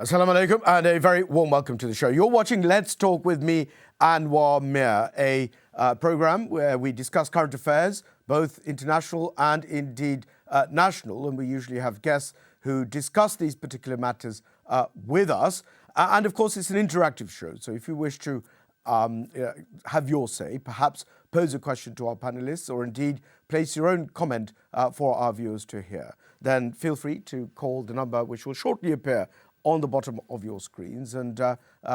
Assalamu alaikum and a very warm welcome to the show. You're watching Let's Talk with me, Anwar Mir, a program where we discuss current affairs, both international and indeed national, and we usually have guests who discuss these particular matters with us. And of course, it's an interactive show, so if you wish to have your say, perhaps pose a question to our panelists or indeed place your own comment for our viewers to hear, then feel free to call the number which will shortly appear on the bottom of your screens, and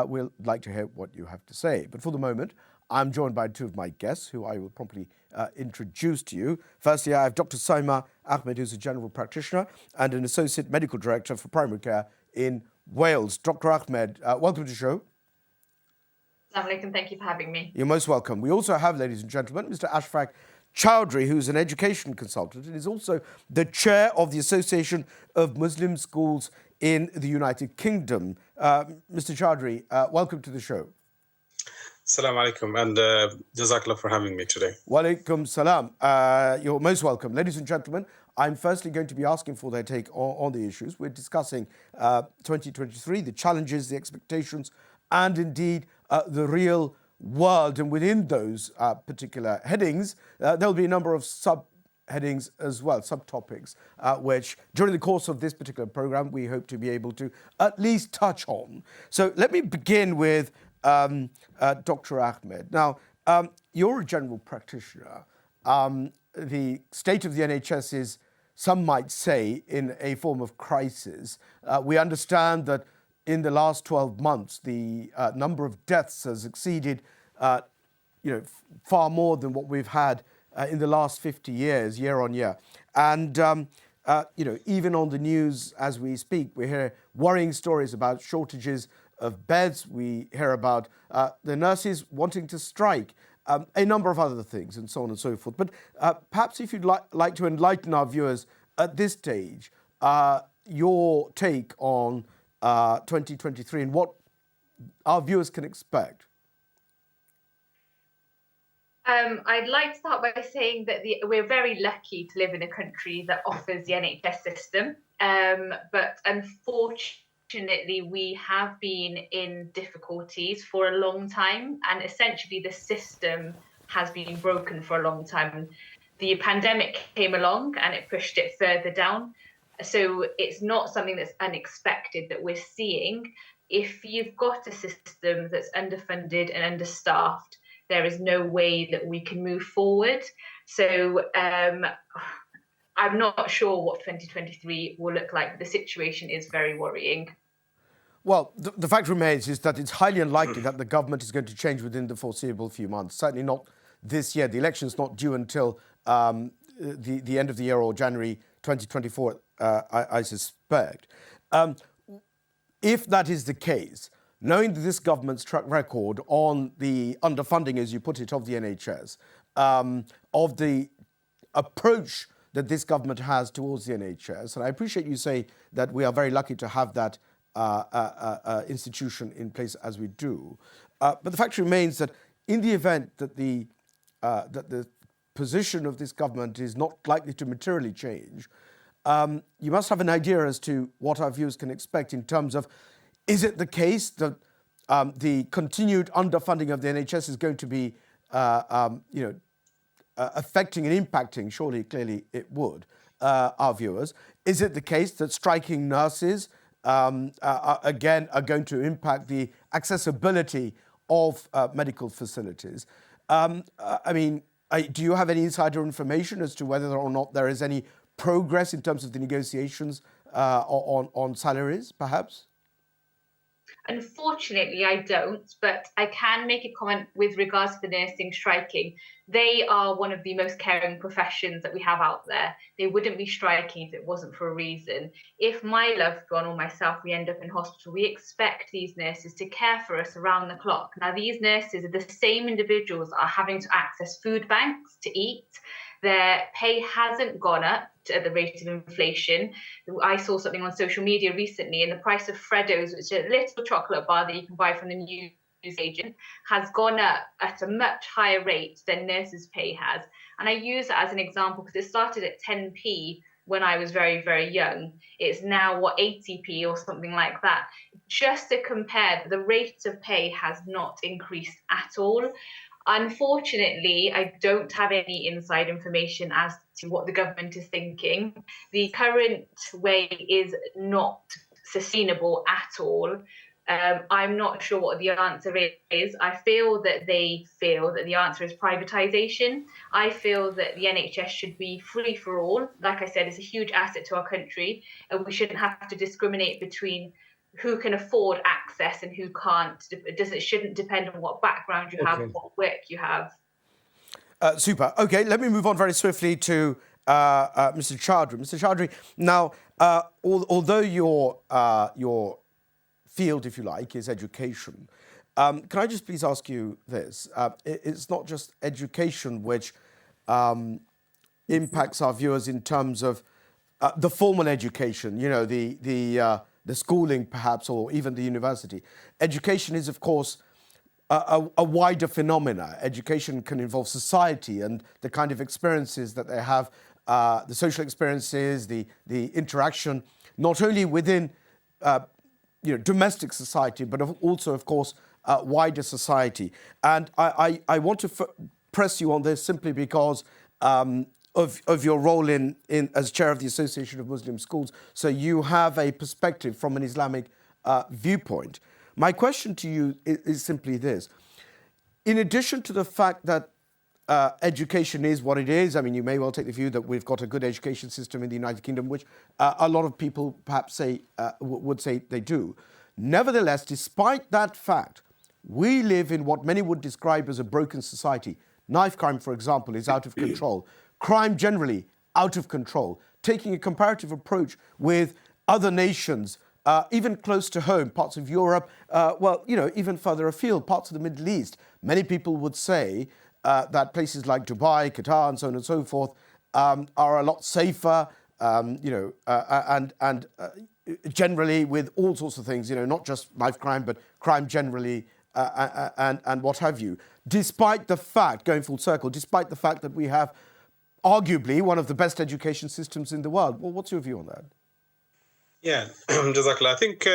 we'll like to hear what you have to say. But for the moment, I'm joined by two of my guests, who I will promptly introduce to you. Firstly, I have Dr. Saima Ahmed, who's a general practitioner and an associate medical director for primary care in Wales. Dr. Ahmed, welcome to the show. Assalamu alaikum, thank you for having me. You're most welcome. We also have, ladies and gentlemen, Mr. Ashfaq Chowdhury, who's an education consultant and is also the chair of the Association of Muslim Schools in the United Kingdom. Mr. Chowdhury, welcome to the show. Assalamu alaikum, and jazakallah for having me today. Wa alaikum salam. You're most welcome. Ladies and gentlemen, I'm firstly going to be asking for their take on the issues. We're discussing 2023, the challenges, the expectations, and indeed the real world. And within those particular headings, there'll be a number of subheadings as well, subtopics, which during the course of this particular program, we hope to be able to at least touch on. So let me begin with Dr. Ahmed. Now, you're a general practitioner. The state of the NHS is, some might say, in a form of crisis. We understand that in the last 12 months, the number of deaths has exceeded far more than what we've had in the last 50 years, year on year. And, even on the news as we speak, we hear worrying stories about shortages of beds. We hear about the nurses wanting to strike, a number of other things, and so on and so forth. But perhaps if you'd like to enlighten our viewers at this stage, your take on 2023 and what our viewers can expect. I'd like to start by saying that we're very lucky to live in a country that offers the NHS system, but unfortunately we have been in difficulties for a long time, and essentially the system has been broken for a long time. The pandemic came along and it pushed it further down, so it's not something that's unexpected that we're seeing. If you've got a system that's underfunded and understaffed, there is no way that we can move forward. So I'm not sure what 2023 will look like. The situation is very worrying. Well, the fact remains is that it's highly unlikely that the government is going to change within the foreseeable few months. Certainly not this year. The election is not due until the end of the year or January 2024, I suspect. If that is the case, knowing this government's track record on the underfunding, as you put it, of the NHS, of the approach that this government has towards the NHS, and I appreciate you say that we are very lucky to have that institution in place as we do, but the fact remains that in the event that the position of this government is not likely to materially change, you must have an idea as to what our viewers can expect in terms of, is it the case that the continued underfunding of the NHS is going to be, affecting and impacting, surely, clearly it would, our viewers? Is it the case that striking nurses, again, are going to impact the accessibility of medical facilities? Do you have any insider information as to whether or not there is any progress in terms of the negotiations on salaries, perhaps? Unfortunately, I don't, but I can make a comment with regards to the nursing striking. They are one of the most caring professions that we have out there. They wouldn't be striking if it wasn't for a reason. If my loved one or myself, we end up in hospital, we expect these nurses to care for us around the clock. Now, these nurses are the same individuals that are having to access food banks to eat. Their pay hasn't gone up at the rate of inflation. I saw something on social media recently, and the price of Freddos, which is a little chocolate bar that you can buy from the newsagent, has gone up at a much higher rate than nurses' pay has. And I use that as an example because it started at 10p when I was very, very young. It's now, 80p or something like that. Just to compare, the rate of pay has not increased at all. Unfortunately, I don't have any inside information as to what the government is thinking. The current way is not sustainable at all. I'm not sure what the answer is. I feel that they feel that the answer is privatisation. I feel that the NHS should be free for all. Like I said, it's a huge asset to our country, and we shouldn't have to discriminate between who can afford access and who can't. It shouldn't depend on what background you have, what work you have. Super. Okay, let me move on very swiftly to Mr. Chaudhry. Mr. Chaudhry, now, although your field, if you like, is education, can I just please ask you this? It's not just education which impacts our viewers in terms of the formal education, you know, the schooling perhaps, or even the university. Education is, of course, a wider phenomena. Education can involve society and the kind of experiences that they have, the social experiences, the interaction, not only within domestic society, but also, of course, wider society. And I want to press you on this simply because of your role in as chair of the Association of Muslim Schools. So you have a perspective from an Islamic viewpoint. My question to you is simply this. In addition to the fact that education is what it is, I mean, you may well take the view that we've got a good education system in the United Kingdom, which a lot of people perhaps say would say they do. Nevertheless, despite that fact, we live in what many would describe as a broken society. Knife crime, for example, is out of control. Crime generally out of control. Taking a comparative approach with other nations, even close to home, parts of Europe, even further afield, parts of the Middle East. Many people would say that places like Dubai, Qatar, and so on and so forth are a lot safer, and generally with all sorts of things, not just knife crime, but crime generally, and what have you. Despite the fact, going full circle, despite the fact that we have arguably one of the best education systems in the world. Well, what's your view on that? Yeah, Jazakallah. I think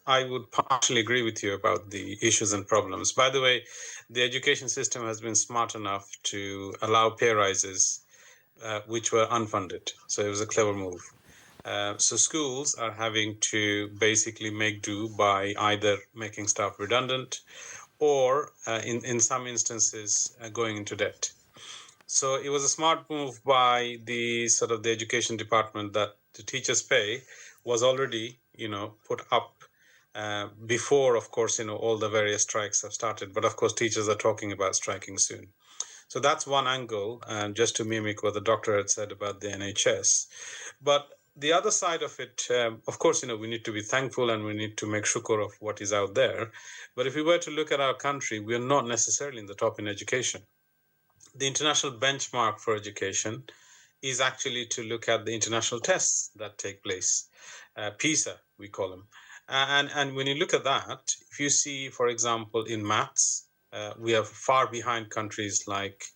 I would partially agree with you about the issues and problems. By the way, the education system has been smart enough to allow pay rises, which were unfunded. So it was a clever move. So schools are having to basically make do by either making staff redundant or, in some instances, going into debt. So it was a smart move by the education department that the teachers' pay was already, put up before, of course, all the various strikes have started. But of course, teachers are talking about striking soon. So that's one angle, just to mimic what the doctor had said about the NHS. But the other side of it, of course, we need to be thankful and we need to make shukr of what is out there. But if we were to look at our country, we are not necessarily in the top in education. The international benchmark for education is actually to look at the international tests that take place. PISA, we call them. And when you look at that, if you see, for example, in maths, we are far behind countries like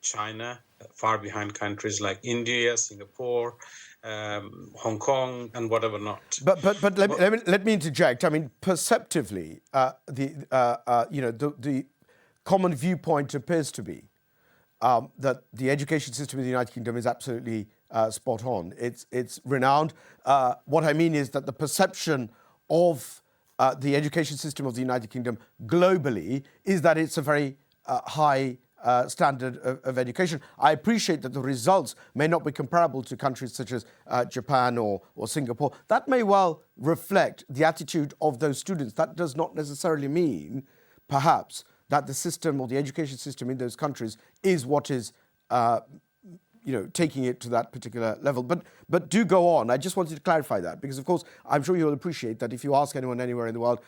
China, far behind countries like India, Singapore, Hong Kong, and whatever not. But let me interject. I mean, perceptively, the common viewpoint appears to be that the education system in the United Kingdom is absolutely spot on. It's renowned. What I mean is that the perception of the education system of the United Kingdom globally is that it's a very high standard of education. I appreciate that the results may not be comparable to countries such as Japan or Singapore. That may well reflect the attitude of those students. That does not necessarily mean, perhaps, that the system or the education system in those countries is what is, taking it to that particular level. But do go on. I just wanted to clarify that because, of course, I'm sure you'll appreciate that if you ask anyone anywhere in the world,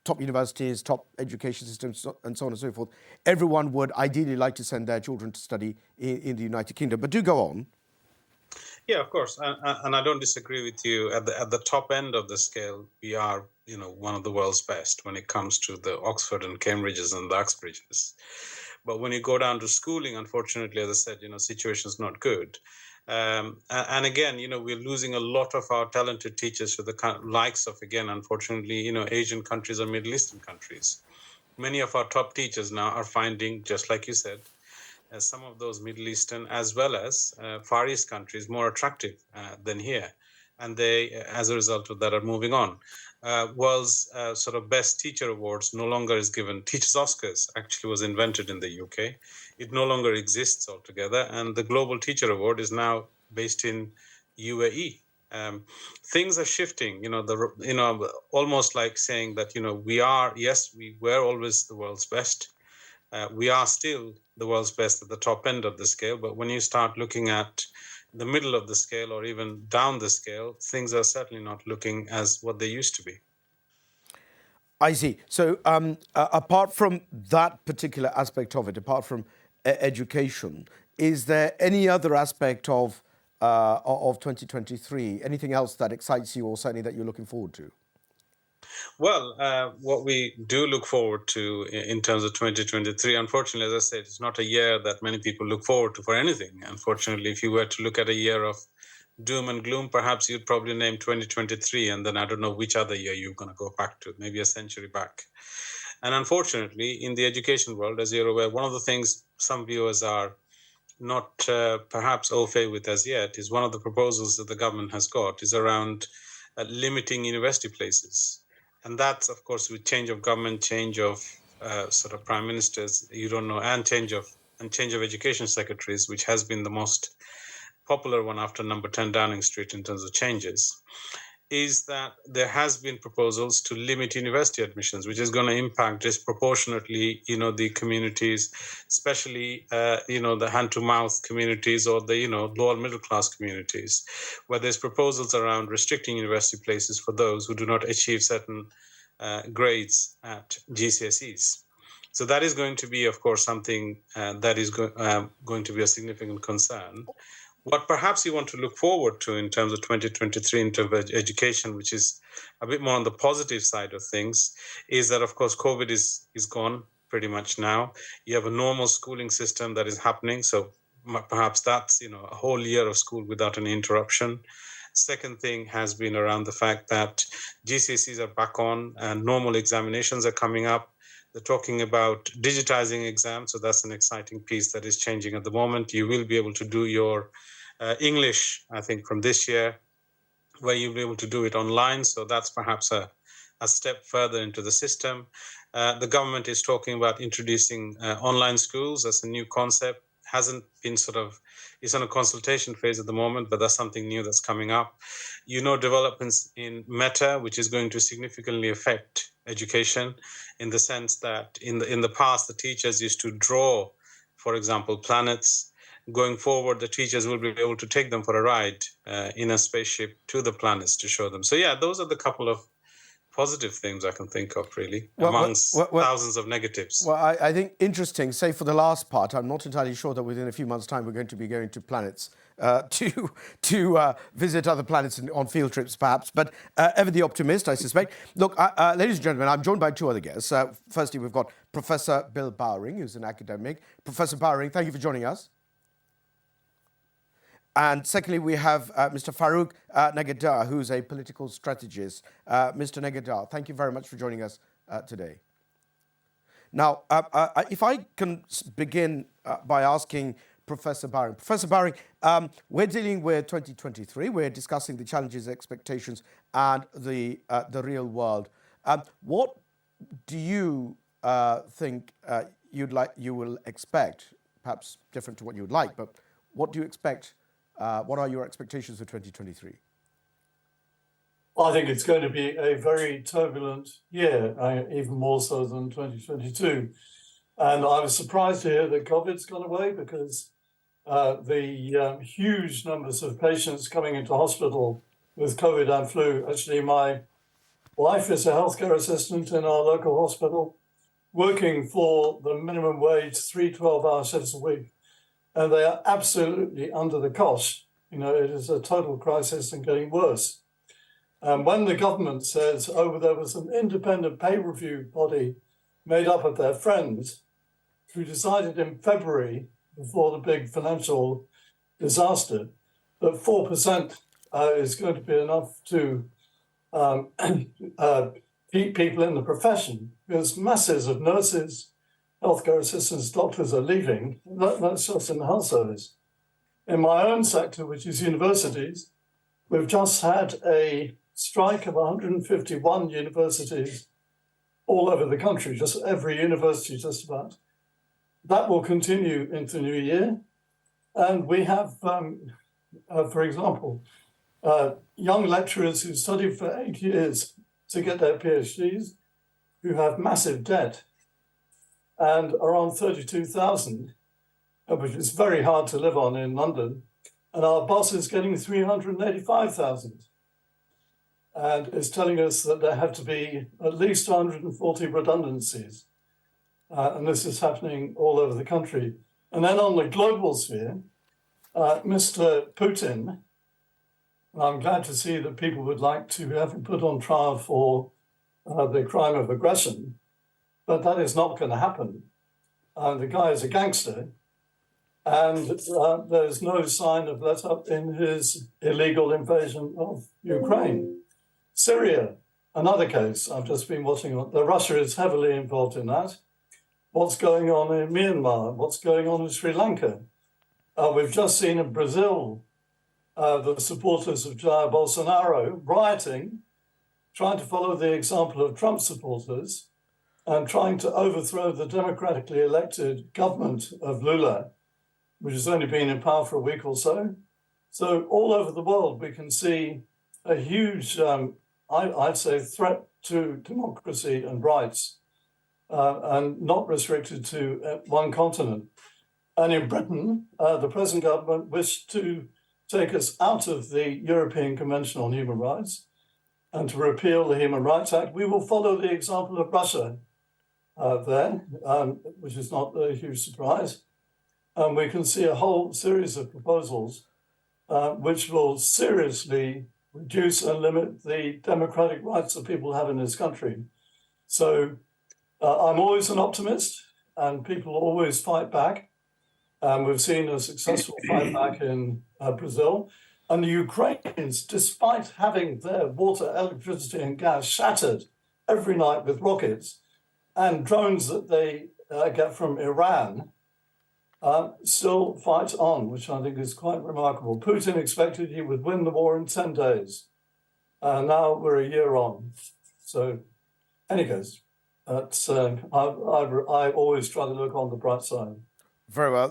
top universities, top education systems, and so on and so forth, everyone would ideally like to send their children to study in the United Kingdom. But do go on. Yeah, of course, and I don't disagree with you. At the top end of the scale, we are, one of the world's best when it comes to the Oxford and Cambridges and the Uxbridges. But when you go down to schooling, unfortunately, as I said, situation is not good. And again, we're losing a lot of our talented teachers to the likes of, again, unfortunately, Asian countries or Middle Eastern countries. Many of our top teachers now are finding, just like you said, some of those Middle Eastern as well as Far East countries more attractive than here. And they, as a result of that, are moving on. World's sort of best teacher awards no longer is given. Teachers Oscars actually was invented in the UK. It no longer exists altogether. And the Global Teacher Award is now based in UAE. Things are shifting, almost like saying that, we were always the world's best. We are still the world's best at the top end of the scale, but when you start looking at the middle of the scale or even down the scale, things are certainly not looking as what they used to be. I see. So apart from that particular aspect of it, apart from education, is there any other aspect of 2023, anything else that excites you or certainly that you're looking forward to? Well, what we do look forward to in terms of 2023, unfortunately, as I said, it's not a year that many people look forward to for anything. Unfortunately, if you were to look at a year of doom and gloom, perhaps you'd probably name 2023, and then I don't know which other year you're going to go back to, maybe a century back. And unfortunately, in the education world, as you're aware, one of the things some viewers are not perhaps au fait with as yet is one of the proposals that the government has got is around limiting university places. And that's, of course, with change of government, change of sort of prime ministers, and change of education secretaries, which has been the most popular one after number 10 Downing Street in terms of changes, is that there has been proposals to limit university admissions, which is going to impact disproportionately, the communities, especially, the hand-to-mouth communities or the, lower middle-class communities, where there's proposals around restricting university places for those who do not achieve certain grades at GCSEs. So that is going to be, of course, something that is going to be a significant concern. What perhaps you want to look forward to in terms of 2023 in terms of education, which is a bit more on the positive side of things, is that, of course, COVID is gone pretty much now. You have a normal schooling system that is happening. So perhaps that's, a whole year of school without any interruption. Second thing has been around the fact that GCSEs are back on and normal examinations are coming up. They're talking about digitizing exams. So that's an exciting piece that is changing at the moment. You will be able to do your English, I think, from this year, where you'll be able to do it online. So that's perhaps a step further into the system. The government is talking about introducing online schools as a new concept. Hasn't been it's on a consultation phase at the moment, but that's something new that's coming up. Developments in Meta, which is going to significantly affect education in the sense that in the past, the teachers used to draw, for example, planets. Going forward, the teachers will be able to take them for a ride in a spaceship to the planets to show them. So yeah, those are the couple of positive things I can think of, really, amongst thousands of negatives. Well, I think interesting, say for the last part, I'm not entirely sure that within a few months' time we're going to be going to planets to visit other planets on field trips, perhaps. But ever the optimist, I suspect. Look, ladies and gentlemen, I'm joined by two other guests. Firstly, we've got Professor Bill Bowring, who's an academic. Professor Bowring, thank you for joining us. And secondly, we have Mr. Farooq Nagadar, who's a political strategist. Mr. Nagadar, thank you very much for joining us today. Now, if I can begin by asking Professor Bowring. Professor Bowring, we're dealing with 2023. We're discussing the challenges, expectations, and the real world. What do you think you will expect? Perhaps different to what you would like, but what do you expect? What are your expectations for 2023? I think it's going to be a very turbulent year, even more so than 2022. And I was surprised to hear that COVID's gone away because the huge numbers of patients coming into hospital with COVID and flu. Actually, my wife is a healthcare assistant in our local hospital, working for the minimum wage, 3 12-hour shifts a week. And they are absolutely under the cosh. It is a total crisis and getting worse. When the government says, there was an independent pay review body made up of their friends who decided in February, before the big financial disaster, that 4% is going to be enough to keep people in the profession, because masses of nurses, healthcare assistants, doctors are leaving. That's just in the health service. In my own sector, which is universities, we've just had a strike of 151 universities all over the country, just every university just about. That will continue into the new year. And we have, for example, young lecturers who studied for 8 years to get their PhDs, who have massive debt, and around 32,000, which is very hard to live on in London. And our boss is getting 385,000. And is telling us that there have to be at least 140 redundancies. And this is happening all over the country. And then on the global sphere, Mr. Putin, I'm glad to see that people would like to have him put on trial for the crime of aggression, but that is not going to happen. The guy is a gangster, and there's no sign of let up in his illegal invasion of Ukraine. Syria, another case I've just been watching. Russia is heavily involved in that. What's going on in Myanmar? What's going on in Sri Lanka? We've just seen in Brazil the supporters of Jair Bolsonaro rioting, trying to follow the example of Trump supporters and trying to overthrow the democratically elected government of Lula, which has only been in power for a week or so. So all over the world, we can see a huge, I'd say, threat to democracy and rights, and not restricted to one continent. And in Britain, the present government wished to take us out of the European Convention on Human Rights and to repeal the Human Rights Act. We will follow the example of Russia there, which is not a huge surprise. And we can see a whole series of proposals which will seriously reduce and limit the democratic rights that people have in this country. So I'm always an optimist, and people always fight back. We've seen a successful fight back in Brazil. And the Ukrainians, despite having their water, electricity, and gas shattered every night with rockets and drones that they get from Iran, still fight on, which I think is quite remarkable. Putin expected he would win the war in 10 days. Now we're a year on. So, anyways, that's, I always try to look on the bright side. Very well.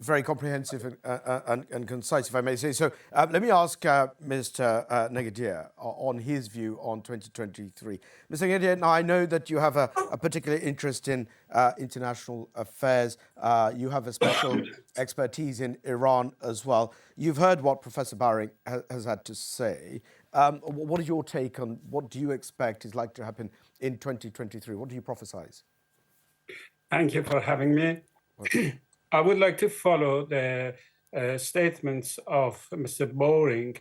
Very comprehensive and concise, if I may say. So let me ask Mr. Negadir on his view on 2023. Mr. Negadir, now I know that you have a particular interest in international affairs. You have a special expertise in Iran as well. You've heard what Professor Baring has had to say. What is your take on what do you expect is likely to happen in 2023? What do you prophesize? Thank you for having me. I would like to follow the statements of Mr. Baring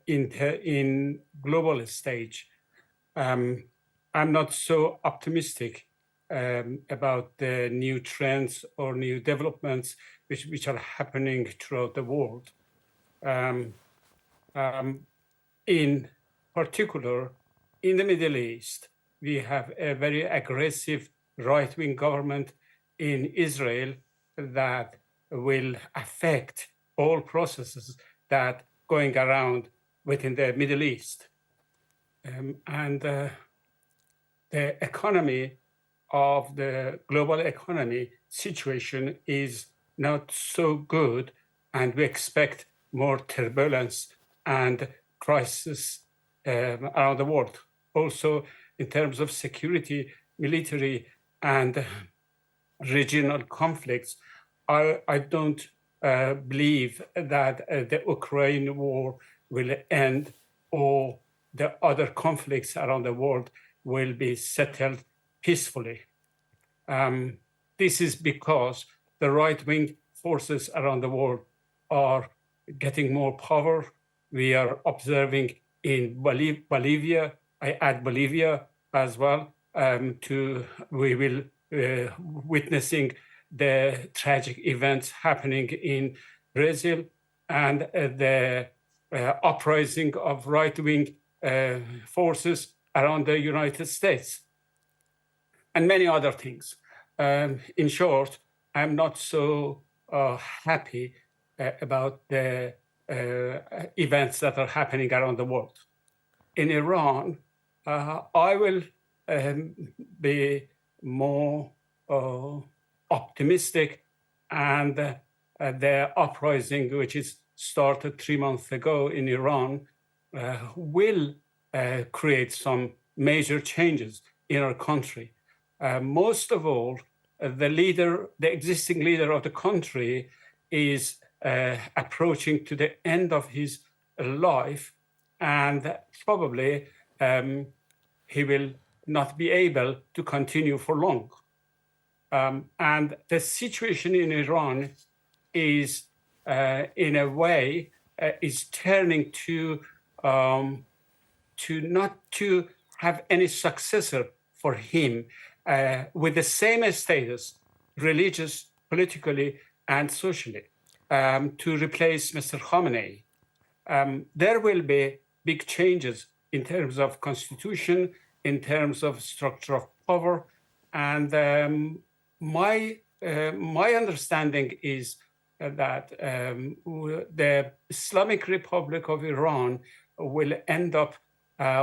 in global stage. I'm not so optimistic about the new trends or new developments which are happening throughout the world. In particular, in the Middle East, we have a very aggressive right-wing government in Israel that will affect all processes that going around within the Middle East. And the economy of the global economy situation is not so good, and we expect more turbulence and crisis around the world. Also, in terms of security, military, and regional conflicts, I don't believe that the Ukraine war will end or the other conflicts around the world will be settled peacefully. This is because the right-wing forces around the world are getting more power. We are observing in Bolivia, I add Bolivia as well, we will witnessing the tragic events happening in Brazil, and the uprising of right-wing forces around the United States, and many other things. In short, I'm not so happy about the events that are happening around the world. In Iran, I will be more optimistic, and the uprising, which is started 3 months ago in Iran, will create some major changes in our country. Most of all, the existing leader of the country is approaching to the end of his life, and probably he will not be able to continue for long. And the situation in Iran is, in a way, is turning to not to have any successor for him with the same status, religious, politically, and socially, to replace Mr. Khamenei. There will be big changes in terms of constitution, in terms of structure of power, and my understanding is that the Islamic Republic of Iran will end up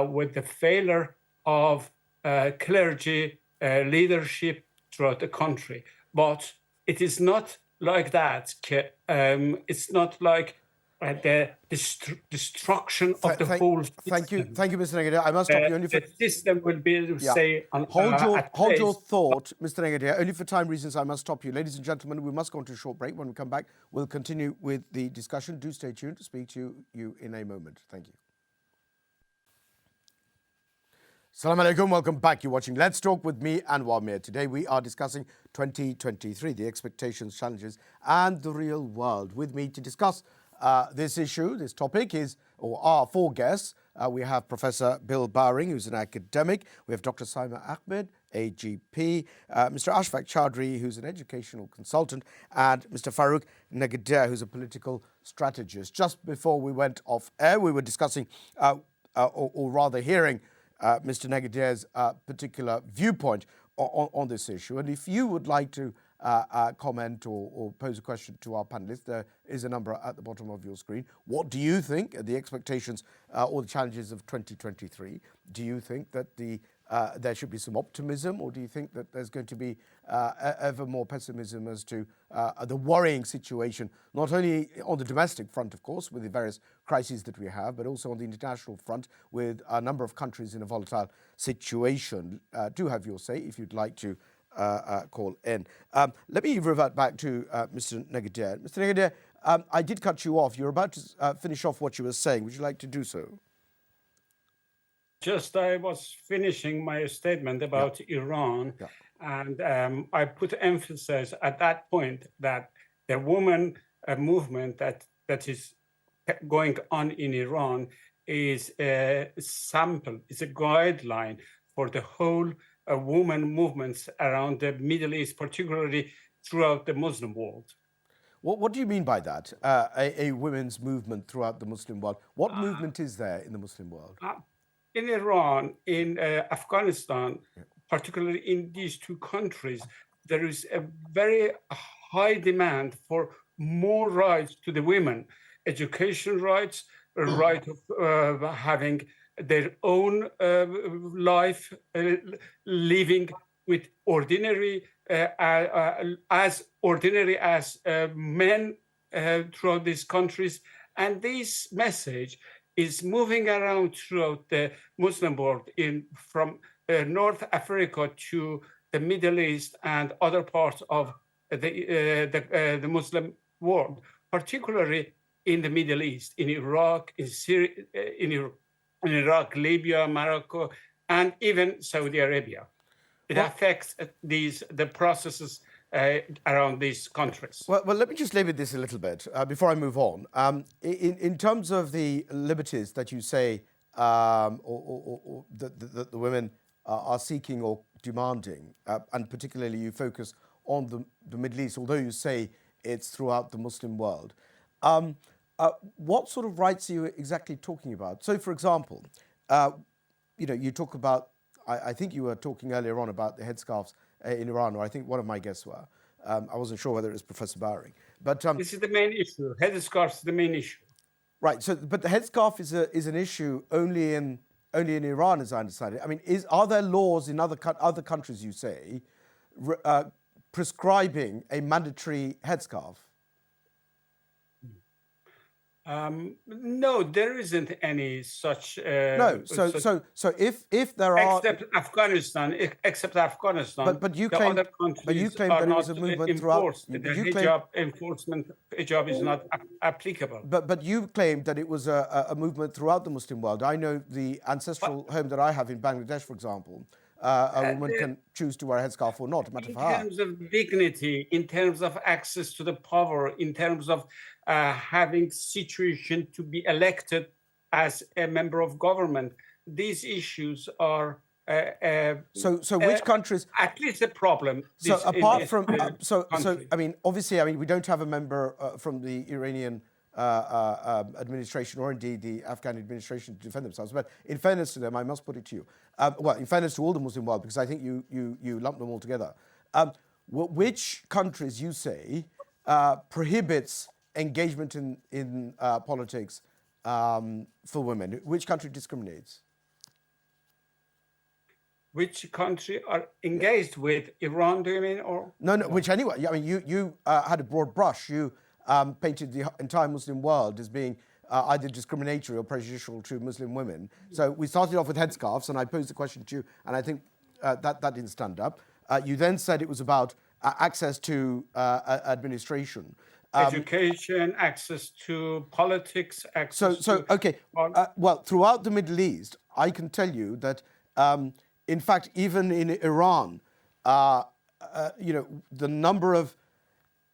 with the failure of clergy leadership throughout the country. But it is not like that. It's not like the destruction of the whole system. Thank you, Mr. Negadir. I must stop you only for... The system will be, say, hold your thought, Mr. Negadir. Only for time reasons, I must stop you. Ladies and gentlemen, we must go on to a short break. When we come back, we'll continue with the discussion. Do stay tuned to speak to you in a moment. Thank you. Assalamu alaikum, welcome back. You're watching Let's Talk with me, Anwar Mir. Today we are discussing 2023, the expectations, challenges, and the real world. With me to discuss this issue, this topic are four guests. We have Professor Bill Bowring, who's an academic. We have Dr. Saima Ahmed, AGP, Mr. Ashfaq Chaudhry, who's an educational consultant, and Mr. Farooq Negadir, who's a political strategist. Just before we went off air, we were discussing, or rather hearing, Mr. Negadir's particular viewpoint on this issue. And if you would like to comment or pose a question to our panelists, there is a number at the bottom of your screen. What do you think are the expectations or the challenges of 2023? Do you think that there should be some optimism, or do you think that there's going to be ever more pessimism as to the worrying situation, not only on the domestic front, of course, with the various crises that we have, but also on the international front with a number of countries in a volatile situation? Do have your say if you'd like to call in. Let me revert back to Mr. Negadir. Mr. Negadir, I did cut you off. You're about to finish off what you were saying. Would you like to do so? Just I was finishing my statement about Iran, and I put emphasis at that point that the woman movement that is going on in Iran is a sample, is a guideline for the whole woman movements around the Middle East, particularly throughout the Muslim world. What do you mean by that, a women's movement throughout the Muslim world? What movement is there in the Muslim world? In Iran, in Afghanistan, particularly in these two countries, there is a very high demand for more rights to the women, education rights, a right of having their own life, living with ordinary, as ordinary as men throughout these countries. And this message is moving around throughout the Muslim world, from North Africa to the Middle East and other parts of the Muslim world, particularly in the Middle East, in Iraq, in Syria, in Iraq, Libya, Morocco, and even Saudi Arabia. It affects the processes around these countries. Well, let me just label this a little bit before I move on. In terms of the liberties that you say or that the women are seeking or demanding, and particularly you focus on the Middle East, although you say it's throughout the Muslim world. what sort of rights are you exactly talking about? So, for example, you talk about, I think you were talking earlier on about the headscarves in Iran, or I think one of my guests were. I wasn't sure whether it was Professor Bowering. But this is the main issue. Headscarves is the main issue. Right. So, but the headscarf is an issue only in Iran, as I understand it. I mean, are there laws in other countries, you say, prescribing a mandatory headscarf? No, there isn't any such. No. So if there are, except Afghanistan, but you the claim, other countries that are it was not a movement throughout. enforced. The hijab enforcement hijab is not applicable. But you claimed that it was a movement throughout the Muslim world. I know the ancestral home that I have in Bangladesh, for example, a woman can choose to wear a headscarf or not, no matter for her. In terms of dignity, in terms of access to the power, in terms of having situation to be elected as a member of government, these issues are so which countries at least a problem. So apart from I mean, obviously, we don't have a member from the Iranian administration or indeed the Afghan administration to defend themselves. But in fairness to them, I must put it to you, well, in fairness to all the Muslim world, because I think you lump them all together. Which countries, you say, prohibits engagement in politics for women? Which country discriminates? Which country are engaged with? Iran, do you mean? Or no, which anyway. I mean, you had a broad brush. You painted the entire Muslim world as being either discriminatory or prejudicial to Muslim women. So we started off with headscarves, and I posed the question to you, and I think that didn't stand up. You then said it was about access to administration. Education, access to politics, access okay. Well, throughout the Middle East, I can tell you that, in fact, even in Iran, the number of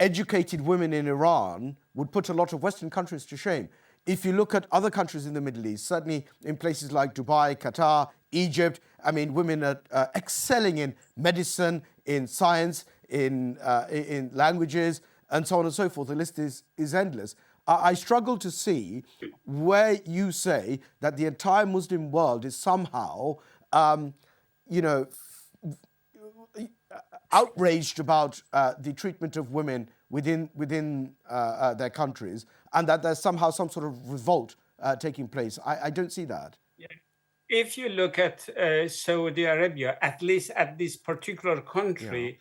educated women in Iran would put a lot of Western countries to shame. If you look at other countries in the Middle East, certainly in places like Dubai, Qatar, Egypt, I mean, women are excelling in medicine, in science, in languages, and so on and so forth. The list is endless. I struggle to see where you say that the entire Muslim world is somehow, outraged about the treatment of women within their countries, and that there's somehow some sort of revolt taking place. I don't see that. Yeah. If you look at Saudi Arabia, at least at this particular country,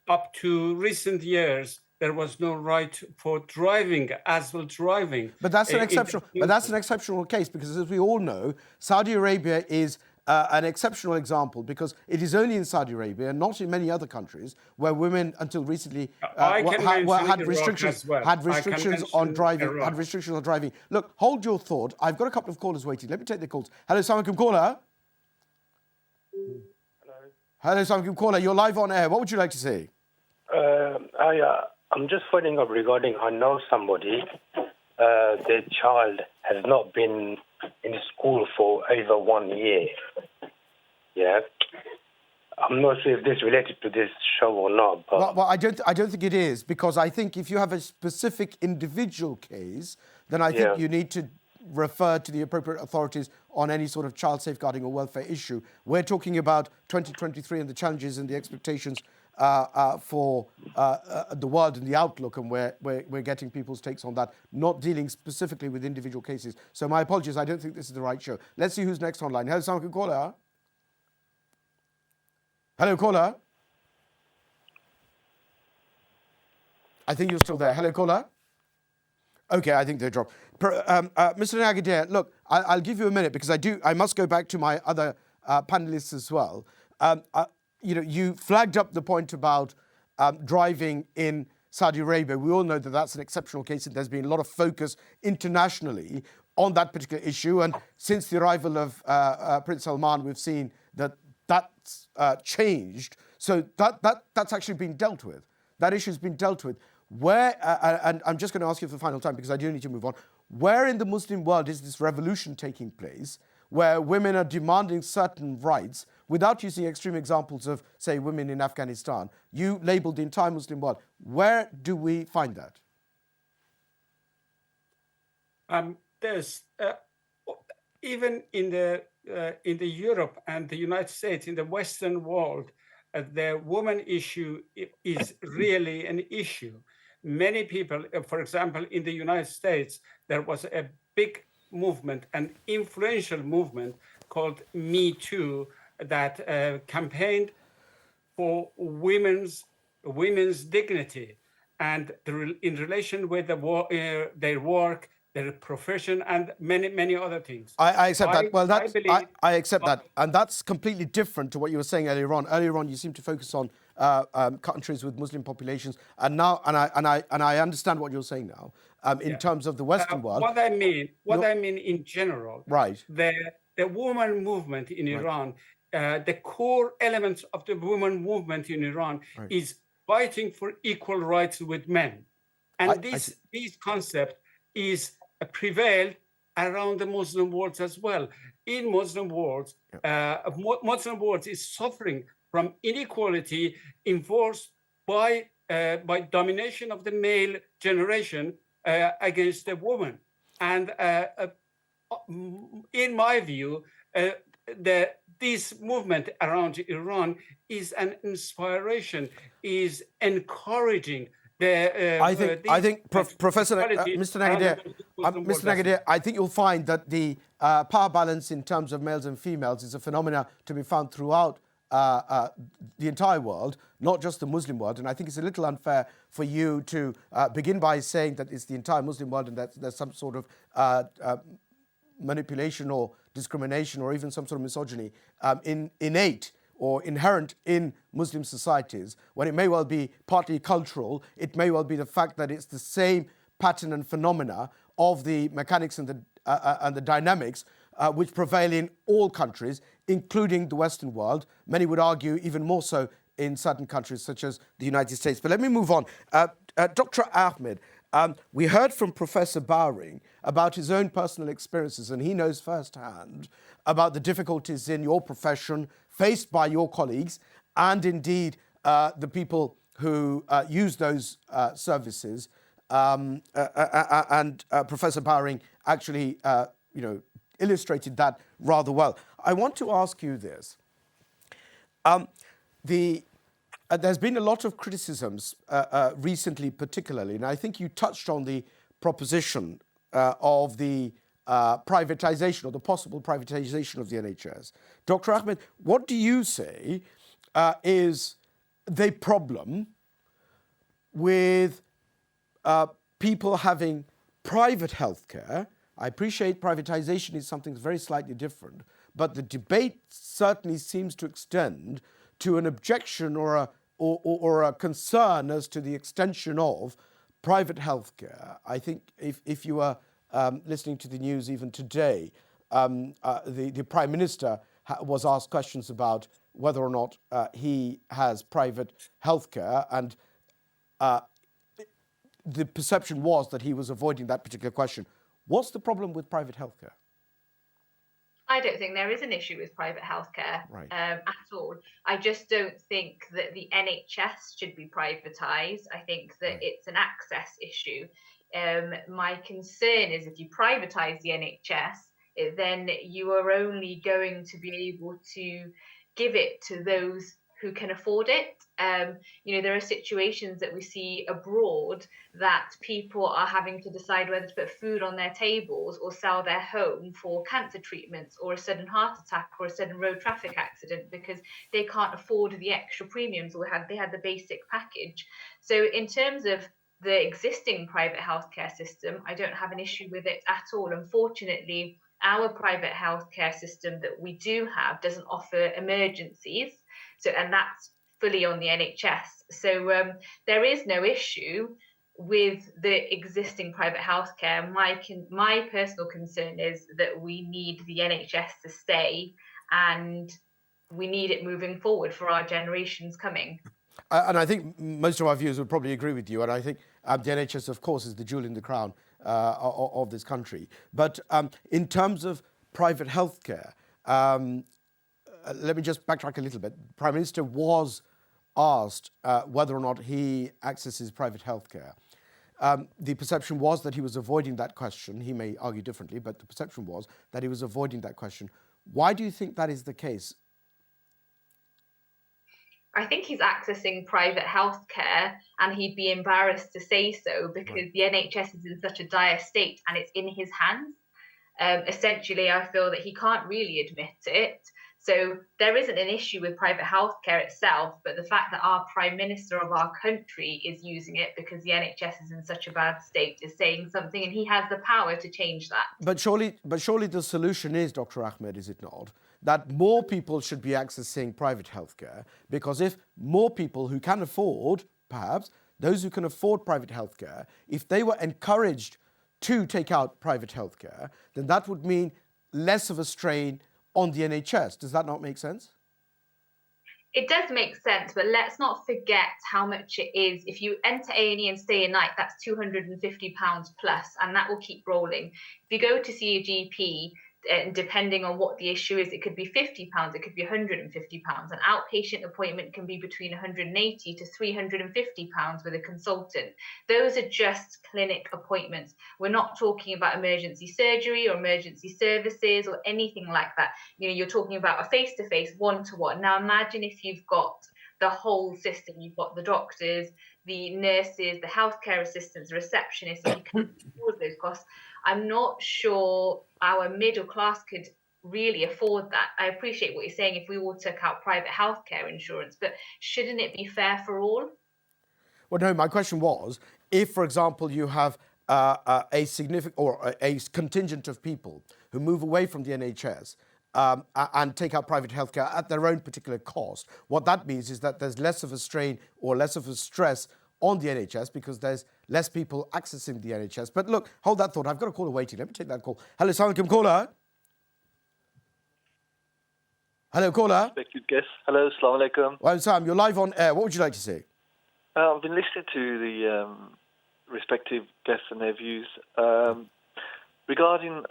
up to recent years, there was no right for driving, as well driving. But that's an exceptional. But that's an exceptional case, because, as we all know, Saudi Arabia is an exceptional example, because it is only in Saudi Arabia, not in many other countries, where women until recently had restrictions on driving. Look, hold your thought. I've got a couple of callers waiting. Let me take the calls. Hello, Assalamu alaikum, caller. Hello, Assalamu alaikum, caller. You're live on air. What would you like to say? I'm just following up regarding, I know somebody, their child has not been in school for over 1 year. Yeah. I'm not sure if this is related to this show or not. But well, I don't think it is, because I think if you have a specific individual case, then I think you need to refer to the appropriate authorities on any sort of child safeguarding or welfare issue. We're talking about 2023 and the challenges and the expectations for the world and the outlook, and we're getting people's takes on that, not dealing specifically with individual cases. So my apologies, I don't think this is the right show. Let's see who's next online. Hello, someone can call her. Hello, caller. I think you're still there. Hello, caller. Okay, I think they dropped. Mr. Nagadir, look, I'll give you a minute, because I must go back to my other panelists as well. You flagged up the point about driving in Saudi Arabia. We all know that that's an exceptional case, and there's been a lot of focus internationally on that particular issue. And since the arrival of Prince Salman, we've seen that's changed. So that's actually been dealt with. That issue's been dealt with. Where, and I'm just going to ask you for the final time, because I do need to move on. Where in the Muslim world is this revolution taking place, where women are demanding certain rights without using extreme examples of, say, women in Afghanistan? You labeled the entire Muslim world. Where do we find that? There's even in the Europe and the United States, in the Western world, the woman issue is really an issue. Many people, for example, in the United States, there was a big movement, an influential movement called Me Too, that campaigned for women's dignity and in relation with their work, their profession, and many other things. I accept that. Well, that's, believe, I accept that. And that's completely different to what you were saying earlier on. Earlier on, you seem to focus on countries with Muslim populations. And now, and I understand what you're saying now in terms of the Western world. What I mean in general, right? The woman movement in Iran, the core elements of the woman movement in Iran is fighting for equal rights with men. And this concept is prevailed around the Muslim world as well. In Muslim world, Muslim world is suffering from inequality enforced by domination of the male generation against the woman. And in my view, this movement around Iran is an inspiration, is encouraging. I think Professor Mr. Nagadir, I think you'll find that the power balance in terms of males and females is a phenomena to be found throughout the entire world, not just the Muslim world. And I think it's a little unfair for you to begin by saying that it's the entire Muslim world and that there's some sort of manipulation or discrimination or even some sort of misogyny innate or inherent in Muslim societies, when it may well be partly cultural. It may well be the fact that it's the same pattern and phenomena of the mechanics and the dynamics which prevail in all countries, including the Western world. Many would argue even more so in certain countries such as the United States. But let me move on. Dr. Ahmed, we heard from Professor Bowring about his own personal experiences, and he knows firsthand about the difficulties in your profession faced by your colleagues and indeed the people who use those services. And Professor Bowring actually, illustrated that rather well. I want to ask you this. There's been a lot of criticisms recently, particularly, and I think you touched on the proposition of the privatization or the possible privatization of the NHS. Dr. Ahmed, what do you say is the problem with people having private healthcare? I appreciate privatization is something very slightly different, but the debate certainly seems to extend to an objection or a concern as to the extension of private healthcare. I think if you were listening to the news even today, the Prime Minister was asked questions about whether or not he has private healthcare, and the perception was that he was avoiding that particular question. What's the problem with private healthcare? I don't think there is an issue with private healthcare at all. I just don't think that the NHS should be privatised. I think that it's an access issue. My concern is if you privatise the NHS, then you are only going to be able to give it to those who can afford it. There are situations that we see abroad that people are having to decide whether to put food on their tables or sell their home for cancer treatments or a sudden heart attack or a sudden road traffic accident because they can't afford the extra premiums or they had the basic package. So in terms of the existing private healthcare system, I don't have an issue with it at all. Unfortunately, our private healthcare system that we do have doesn't offer emergencies. And that's fully on the NHS. So there is no issue with the existing private healthcare. My personal concern is that we need the NHS to stay, and we need it moving forward for our generations coming. And I think most of our viewers would probably agree with you. And I think the NHS, of course, is the jewel in the crown of this country. But in terms of private healthcare, let me just backtrack a little bit. The Prime Minister was asked whether or not he accesses private healthcare. the perception was that he was avoiding that question. He may argue differently, but the perception was that he was avoiding that question. Why do you think that is the case? I think he's accessing private healthcare, and he'd be embarrassed to say so because the NHS is in such a dire state and it's in his hands. Essentially, I feel that he can't really admit it. So there isn't an issue with private healthcare itself, but the fact that our Prime Minister of our country is using it because the NHS is in such a bad state is saying something, and he has the power to change that. But surely the solution is, Dr. Ahmed, is it not, that more people should be accessing private healthcare? Because if more people who can afford, perhaps, those who can afford private healthcare, if they were encouraged to take out private healthcare, then that would mean less of a strain on the NHS. Does that not make sense? It does make sense, but let's not forget how much it is. If you enter A&E and stay a night, that's £250 plus, and that will keep rolling. If you go to see a GP, depending on what the issue is, it could be £50, it could be £150. An outpatient appointment can be between £180 to £350 with a consultant. Those are just clinic appointments. We're not talking about emergency surgery or emergency services or anything like that. You know, you're talking about a face-to-face, one-to-one. Now imagine if you've got the whole system. You've got the doctors, the nurses, the healthcare assistants, the receptionists, and you can afford those costs. I'm not sure our middle class could really afford that. I appreciate what you're saying if we all took out private healthcare insurance, but shouldn't it be fair for all? Well, no, my question was, if, for example, you have a significant or a contingent of people who move away from the NHS and take out private healthcare at their own particular cost, what that means is that there's less of a strain or less of a stress on the NHS because there's less people accessing the NHS. But look, hold that thought. I've got a caller waiting. Let me take that call. Hello, Assalamu alaikum, caller. Hello, caller. Respected guest. Hello, Assalamu alaikum. Well, Sam, you're live on air. What would you like to say? I've been listening to the respective guests and their views. Regarding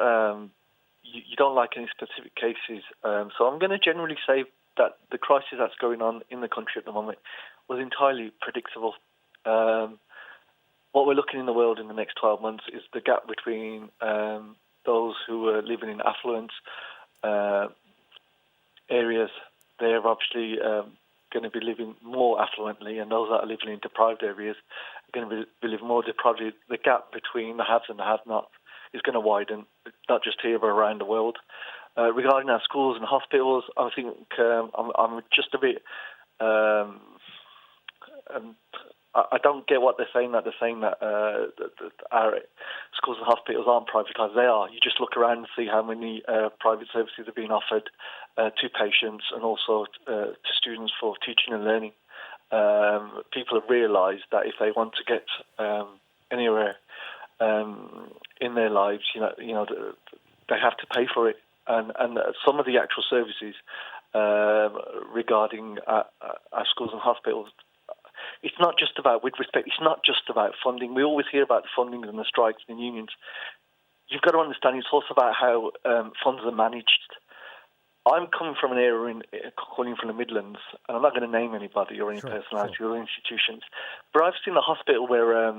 you don't like any specific cases, so I'm going to generally say that the crisis that's going on in the country at the moment was entirely predictable. What we're looking in the world in the next 12 months is the gap between those who are living in affluent areas. They're obviously going to be living more affluently, and those that are living in deprived areas are going to be living more deprived. The gap between the haves and the have-nots is going to widen, not just here but around the world. Regarding our schools and hospitals, I think I'm just a bit... I don't get what they're saying. That our schools and hospitals aren't privatised. They are. You just look around and see how many private services are being offered to patients and also to students for teaching and learning. People have realised that if they want to get anywhere in their lives, they have to pay for it. And some of the actual services regarding our schools and hospitals. It's not just about, with respect, it's not just about funding. We always hear about the funding and the strikes and unions. You've got to understand it's also about how funds are managed. I'm coming from an area calling from the Midlands, and I'm not going to name anybody or any personality or institutions, but I've seen a hospital where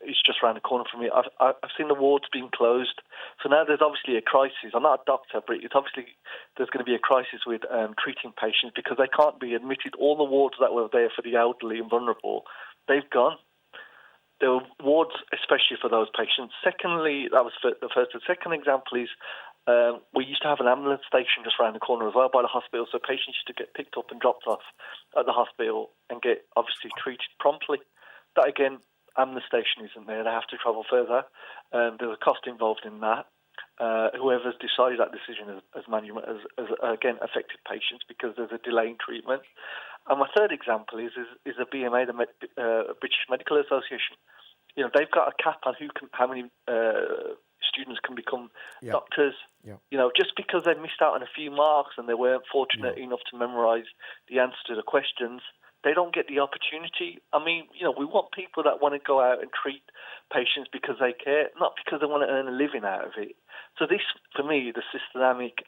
it's just around the corner from me. I've seen the wards being closed. So now there's obviously a crisis. I'm not a doctor, but it's obviously there's going to be a crisis with treating patients because they can't be admitted. All the wards that were there for the elderly and vulnerable, they've gone. There were wards especially for those patients. Secondly, that was the first. The second example is we used to have an ambulance station just around the corner as well by the hospital, so patients used to get picked up and dropped off at the hospital and get obviously treated promptly. That again, ambulance station isn't there. They have to travel further. There's a cost involved in that. Whoever's decided that decision has again affected patients because there's a delay in treatment. And my third example is the BMA, the British Medical Association. They've got a cap on how many students can become doctors. Yeah. Just because they missed out on a few marks and they weren't fortunate enough to memorise the answer to the questions, they don't get the opportunity. I mean, we want people that want to go out and treat patients because they care, not because they want to earn a living out of it. So this, for me, the systemic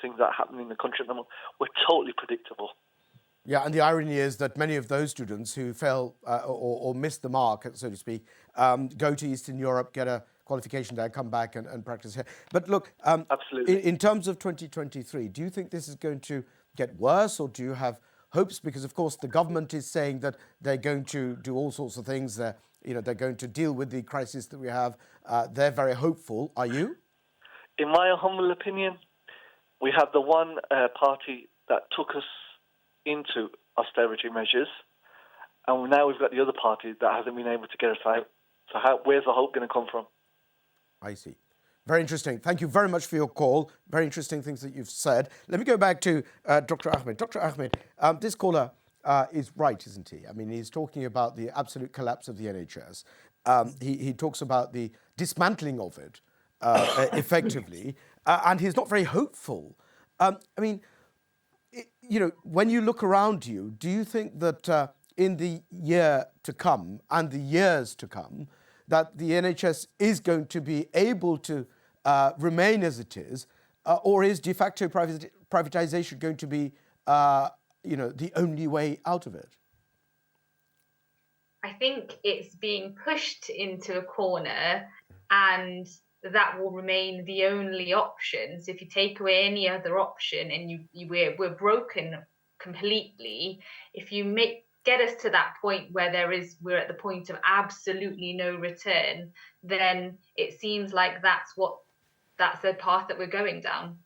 things that happen in the country at the moment were totally predictable. Yeah, and the irony is that many of those students who fail or miss the mark, so to speak, go to Eastern Europe, get a qualification there, come back and practice here. But look, Absolutely. in terms of 2023, do you think this is going to get worse, or do you have hopes? Because, of course, the government is saying that they're going to do all sorts of things. They're going to deal with the crisis that we have. They're very hopeful. Are you? In my humble opinion, we have the one party that took us into austerity measures, and now we've got the other party that hasn't been able to get us out. So where's the hope going to come from? I see. Very interesting. Thank you very much for your call. Very interesting things that you've said. Let me go back to Dr. Ahmed. Dr. Ahmed, this caller is right, isn't he? I mean, he's talking about the absolute collapse of the NHS. He talks about the dismantling of it effectively, and he's not very hopeful. I mean, when you look around you, do you think that in the year to come and the years to come, that the NHS is going to be able to remain as it is, or is de facto privatization going to be, the only way out of it? I think it's being pushed into a corner, and that will remain the only option. So if you take away any other option and we're broken completely, if you get us to that point where we're at the point of absolutely no return, then it seems like that's the path that we're going down.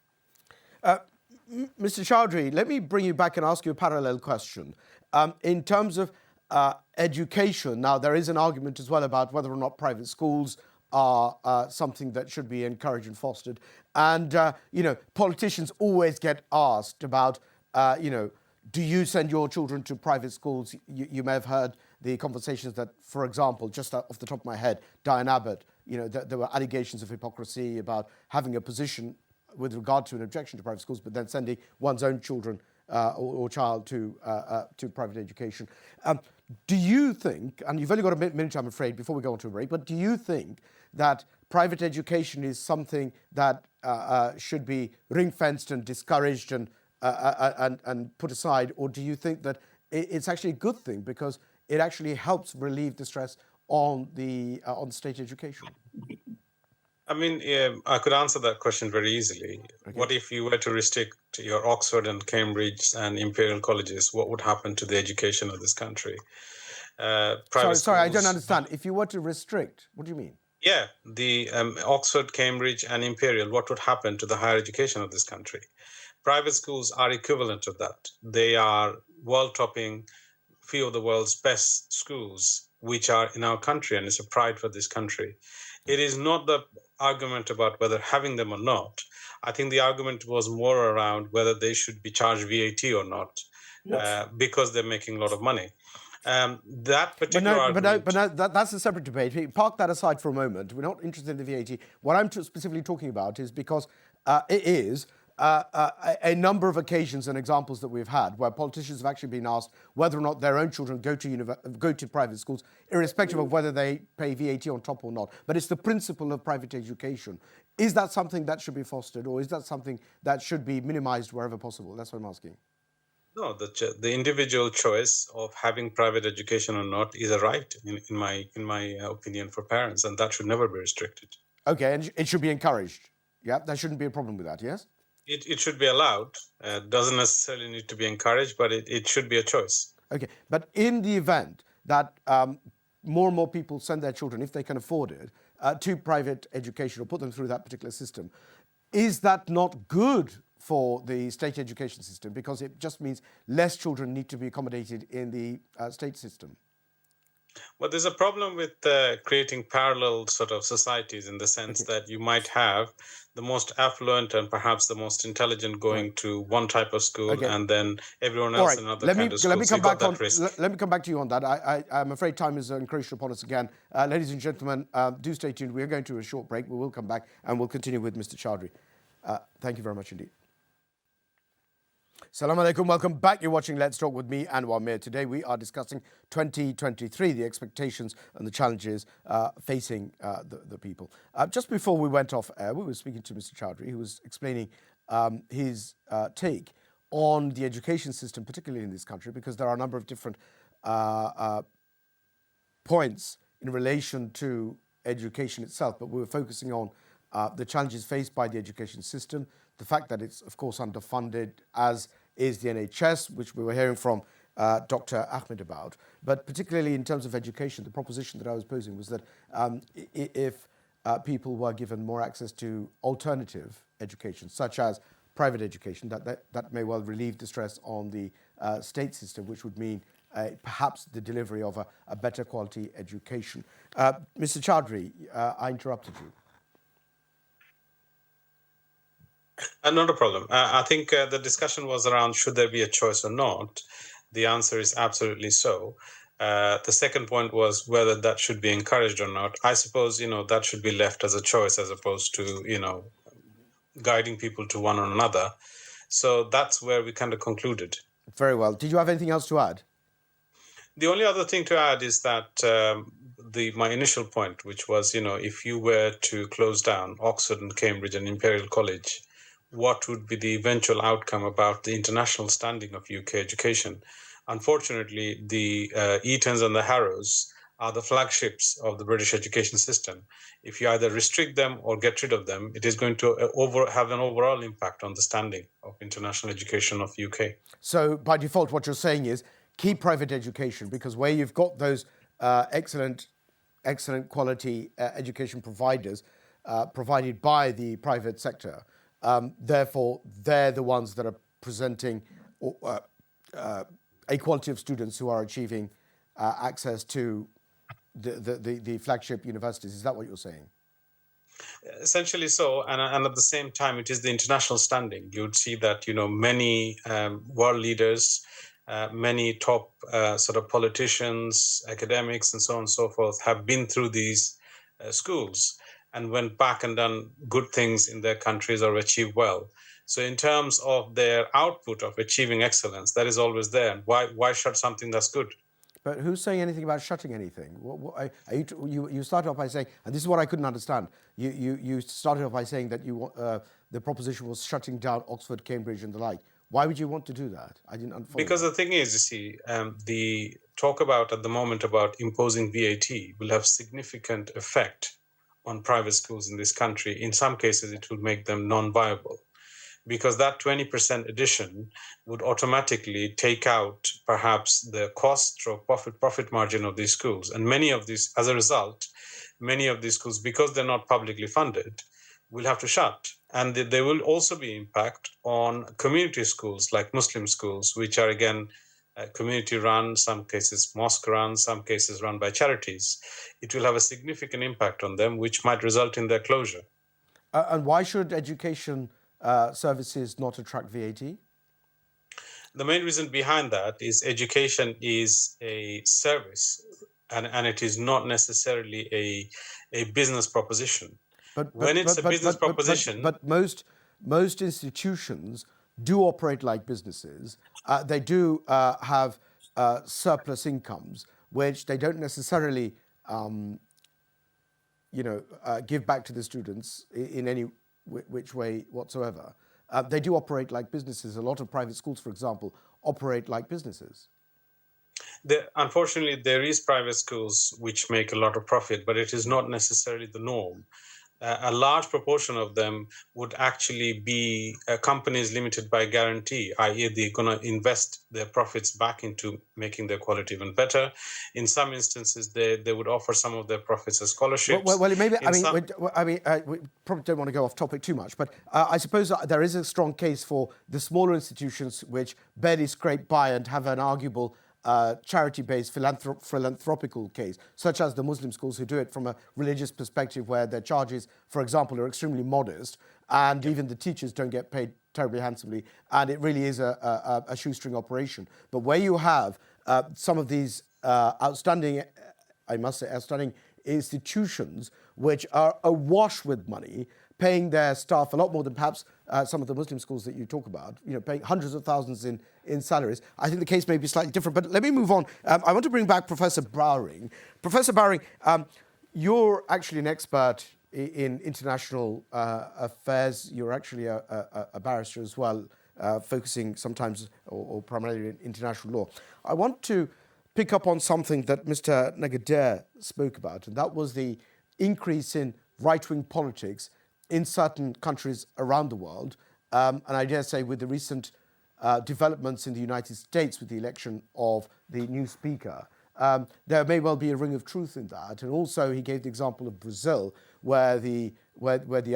Mr. Chaudhry, let me bring you back and ask you a parallel question. In terms of education, now there is an argument as well about whether or not private schools are something that should be encouraged and fostered. And, politicians always get asked about, do you send your children to private schools? You may have heard the conversations that, for example, just off the top of my head, Diane Abbott, there were allegations of hypocrisy about having a position with regard to an objection to private schools, but then sending one's own children or child to private education. Do you think, and you've only got a minute, I'm afraid, before we go on to a break, but do you think that private education is something that should be ring-fenced and discouraged and put aside, or do you think that it's actually a good thing because it actually helps relieve the stress on state education? I mean, I could answer that question very easily. Okay. What if you were to restrict your Oxford and Cambridge and Imperial colleges? What would happen to the education of this country? Sorry, I don't understand. If you were to restrict, what do you mean? Yeah, the Oxford, Cambridge and Imperial, what would happen to the higher education of this country? Private schools are equivalent to that. They are world-topping, few of the world's best schools, which are in our country, and it's a pride for this country. It is not the argument about whether having them or not. I think the argument was more around whether they should be charged VAT or not, yes. Because they're making a lot of money. That particular argument... But that's a separate debate. Park that aside for a moment. We're not interested in the VAT. What I'm specifically talking about is because it is a number of occasions and examples that we've had where politicians have actually been asked whether or not their own children go to private schools, irrespective of whether they pay VAT on top or not. But it's the principle of private education. Is that something that should be fostered, or is that something that should be minimized wherever possible? That's what I'm asking. No, the individual choice of having private education or not is a right, in my opinion, for parents, and that should never be restricted. Okay, and it should be encouraged. Yeah, there shouldn't be a problem with that, yes? It should be allowed. Doesn't necessarily need to be encouraged, but it should be a choice. Okay, but in the event that more and more people send their children, if they can afford it, to private education or put them through that particular system, is that not good for the state education system, because it just means less children need to be accommodated in the state system? Well, there's a problem with creating parallel sort of societies, in the sense that you might have the most affluent and perhaps the most intelligent going to one type of school, and then everyone else in another kind of school. Let me come back to you on that. I'm afraid time is encroached upon us again. Ladies and gentlemen, do stay tuned. We're going to a short break. We will come back and we'll continue with Mr. Chaudhry. Thank you very much indeed. Assalamu alaikum, welcome back. You're watching Let's Talk with me, Anwar Mir. Today we are discussing 2023, the expectations and the challenges facing the people. Just before we went off air, we were speaking to Mr. Chaudhry, who was explaining his take on the education system, particularly in this country, because there are a number of different points in relation to education itself, but we were focusing on the challenges faced by the education system, the fact that it's, of course, underfunded, as is the NHS, which we were hearing from Dr. Ahmed about. But particularly in terms of education, the proposition that I was posing was that if people were given more access to alternative education, such as private education, that may well relieve the stress on the state system, which would mean perhaps the delivery of a better quality education. Mr. Chaudhry, I interrupted you. Not a problem. I think the discussion was around should there be a choice or not. The answer is absolutely so. The second point was whether that should be encouraged or not. I suppose, that should be left as a choice as opposed to, guiding people to one or another. So that's where we kind of concluded. Very well. Did you have anything else to add? The only other thing to add is that my initial point, which was, if you were to close down Oxford and Cambridge and Imperial College, what would be the eventual outcome about the international standing of UK education? Unfortunately, the Etons and the Harrows are the flagships of the British education system. If you either restrict them or get rid of them, it is going to have an overall impact on the standing of international education of UK. So by default, what you're saying is keep private education, because where you've got those excellent quality education providers provided by the private sector, therefore they're the ones that are presenting a quality of students who are achieving access to the flagship universities. Is that what you're saying? Essentially so, and at the same time, it is the international standing. You would see that, many world leaders, many top sort of politicians, academics, and so on and so forth have been through these schools and went back and done good things in their countries or achieved well. So in terms of their output of achieving excellence, that is always there. Why shut something that's good? But who's saying anything about shutting anything? You started off by saying, and this is what I couldn't understand, you started off by saying that the proposition was shutting down Oxford, Cambridge and the like. Why would you want to do that? I didn't unfold. Because the thing is, you see, the talk at the moment about imposing VAT will have significant effect on private schools in this country. In some cases, it would make them non-viable, because that 20% addition would automatically take out perhaps the cost or profit margin of these schools. And as a result, many of these schools, because they're not publicly funded, will have to shut. And there will also be impact on community schools like Muslim schools, which are, again, community run, some cases mosque run, some cases run by charities. It will have a significant impact on them, which might result in their closure. And why should education services not attract VAT? The main reason behind that is education is a service, and it is not necessarily a business proposition. But most institutions do operate like businesses. They do have surplus incomes, which they don't necessarily, give back to the students in any which way whatsoever. They do operate like businesses. A lot of private schools, for example, operate like businesses. Unfortunately, there is private schools which make a lot of profit, but it is not necessarily the norm. A large proportion of them would actually be companies limited by guarantee, i.e. they're going to invest their profits back into making their quality even better. In some instances, they would offer some of their profits as scholarships. Well, maybe, we probably don't want to go off topic too much, but I suppose there is a strong case for the smaller institutions which barely scrape by and have an arguable charity-based philanthropical case, such as the Muslim schools who do it from a religious perspective, where their charges, for example, are extremely modest, and even the teachers don't get paid terribly handsomely, and it really is a shoestring operation. But where you have some of these outstanding institutions which are awash with money, paying their staff a lot more than perhaps some of the Muslim schools that you talk about, paying hundreds of thousands in salaries. I think the case may be slightly different, but let me move on. I want to bring back Professor Bowring. Professor Bowring, you're actually an expert in international affairs. You're actually a barrister as well, focusing sometimes or primarily in international law. I want to pick up on something that Mr. Nagader spoke about, and that was the increase in right-wing politics in certain countries around the world. And I dare say with the recent developments in the United States with the election of the new speaker, there may well be a ring of truth in that. And also he gave the example of Brazil, where the